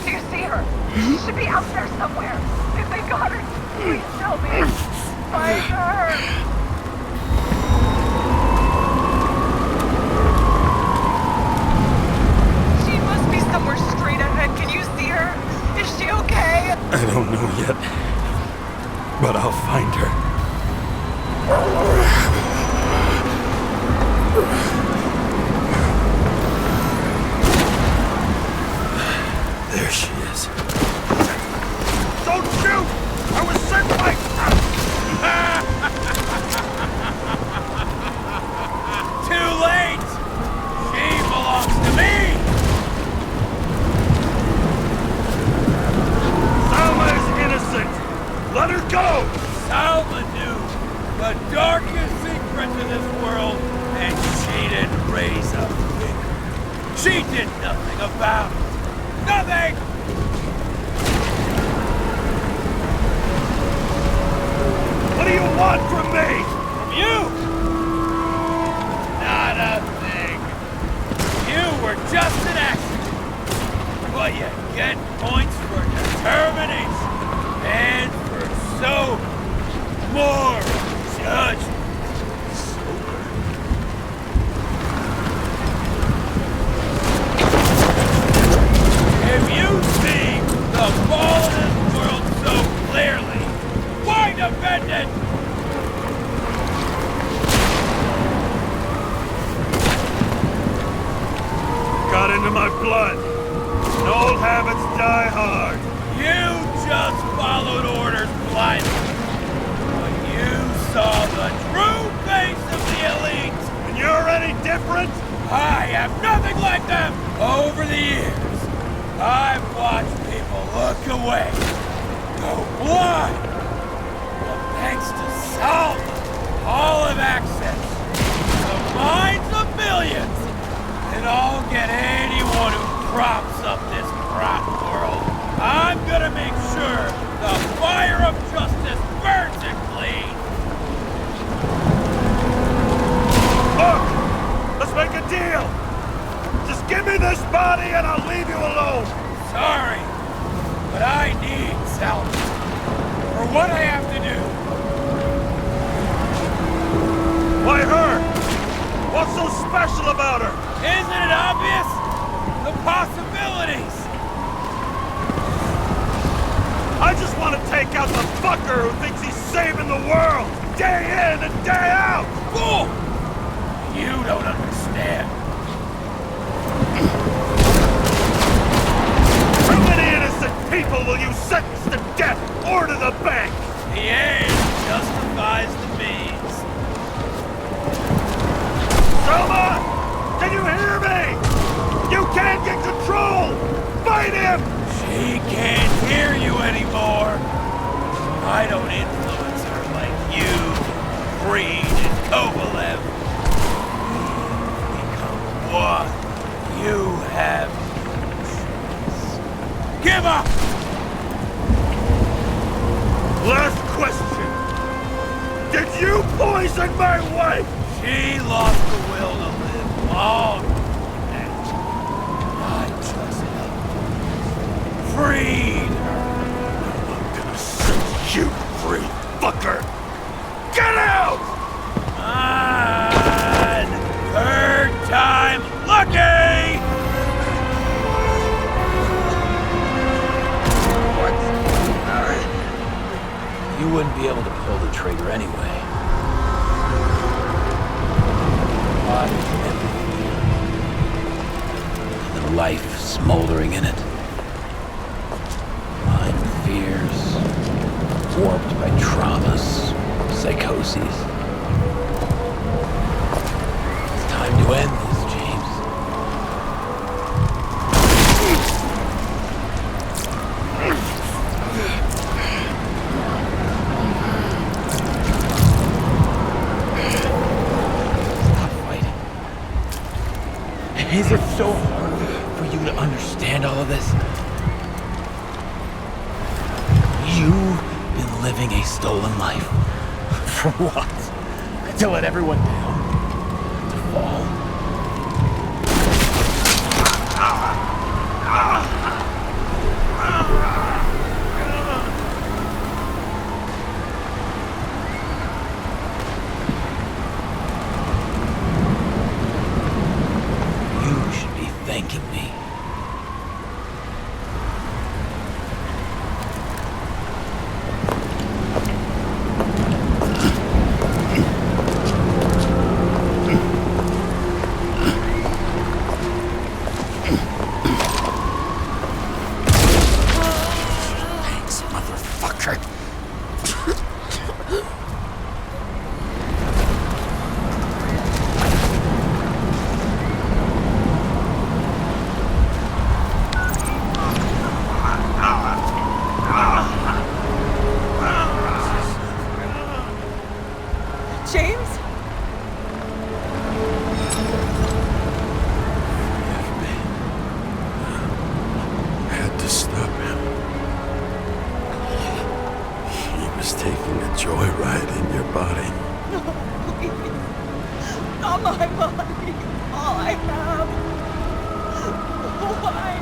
Do you see her? She should be out there somewhere. If they got her, please tell me. Find her. She must be somewhere straight ahead. Can you see her? Is she okay? I don't know yet, but I'll find her. There she is. Don't shoot! I was sent by... Too late! She belongs to me! Salma is innocent. Let her go. Salma knew the darkest secrets in this world, and she didn't raise a finger. She did nothing about it. Nothing! What do you want from me? From you? Not a thing. You were just an accident. But you get points for determination. And for so more judgment. If you offended! Got into my blood. And old habits die hard. You just followed orders blindly. But you saw the true face of the elite. And you're any different? I am nothing like them. Over the years, I've watched people look away, go blind. But thanks to Salva, all have access to the minds of millions. And I'll get anyone who props up this rotten world. I'm gonna make sure the fire of justice burns it clean. Look! Let's make a deal! Just give me this body and I'll leave you alone! Sorry, but I need Salva for what I have to do. Why her? What's so special about her? Isn't it obvious? The possibilities! I just want to take out the fucker who thinks he's saving the world, day in and day out! Fool! You don't understand. How many innocent people will you sentence to death or to the bank? The end justifies the means. Selma! Can you hear me? You can't get control! Fight him! She can't hear you anymore. I don't influence her like you, Creed, and Kovalev. We've become one. You have choice. Give up! Last question. Did you poison my wife? She lost the will to live long before that. I just helped freed her. I'm gonna set you free, fucker! Get out! On third time lucky! You wouldn't be able to pull the trigger anyway. Body empty. And the life smoldering in it. Mind fears, warped by traumas, psychoses. It's time to end this, James. Is it so hard for you to understand all of this? You've been living a stolen life. For what? To let everyone down? To fall? Thanking me. Thanks, motherfucker. James? I had to stop him. He was taking a joyride in your body. No, please. Not my body. All I have. Why?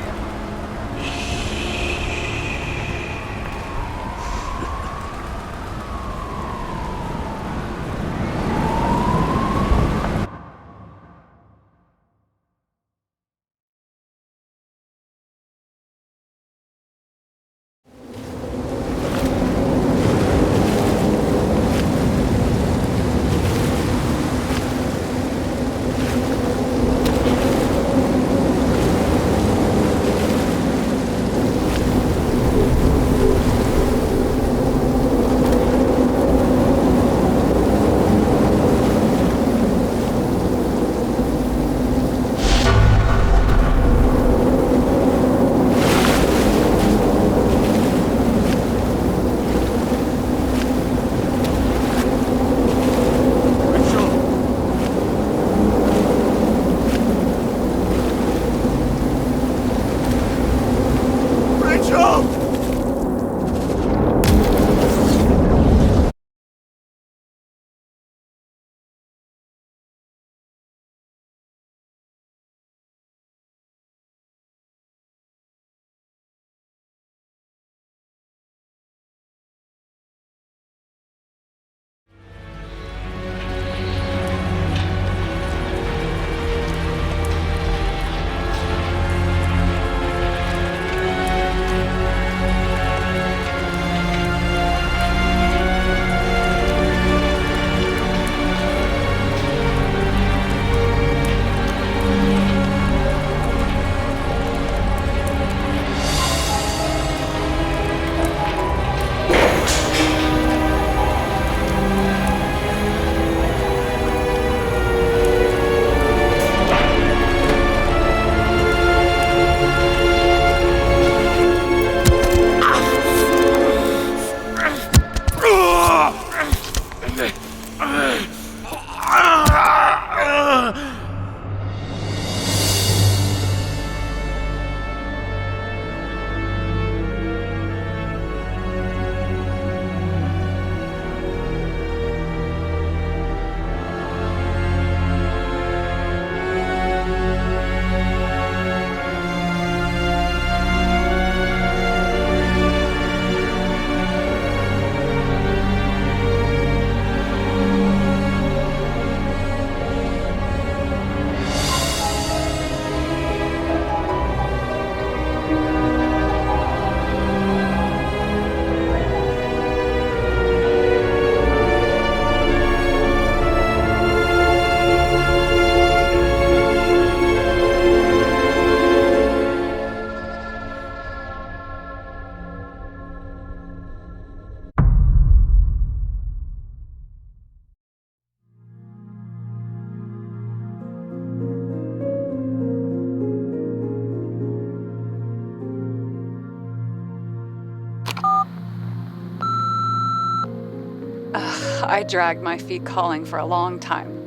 I dragged my feet calling for a long time.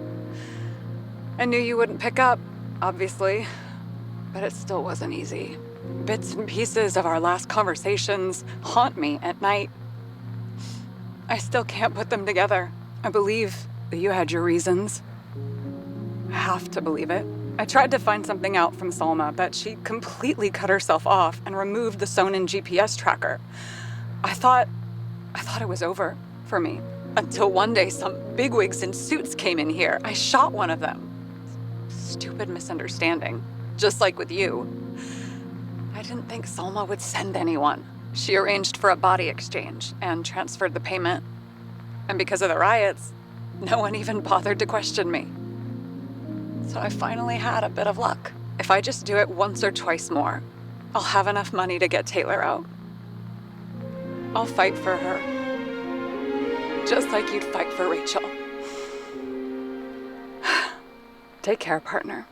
I knew you wouldn't pick up, obviously, but it still wasn't easy. Bits and pieces of our last conversations haunt me at night. I still can't put them together. I believe that you had your reasons. I have to believe it. I tried to find something out from Salma, but she completely cut herself off and removed the Sonin GPS tracker. I thought it was over for me. Until one day some bigwigs in suits came in here. I shot one of them. Stupid misunderstanding, just like with you. I didn't think Salma would send anyone. She arranged for a body exchange and transferred the payment. And because of the riots, no one even bothered to question me. So I finally had a bit of luck. If I just do it once or twice more, I'll have enough money to get Taylor out. I'll fight for her. Just like you'd fight for Rachel. Take care, partner.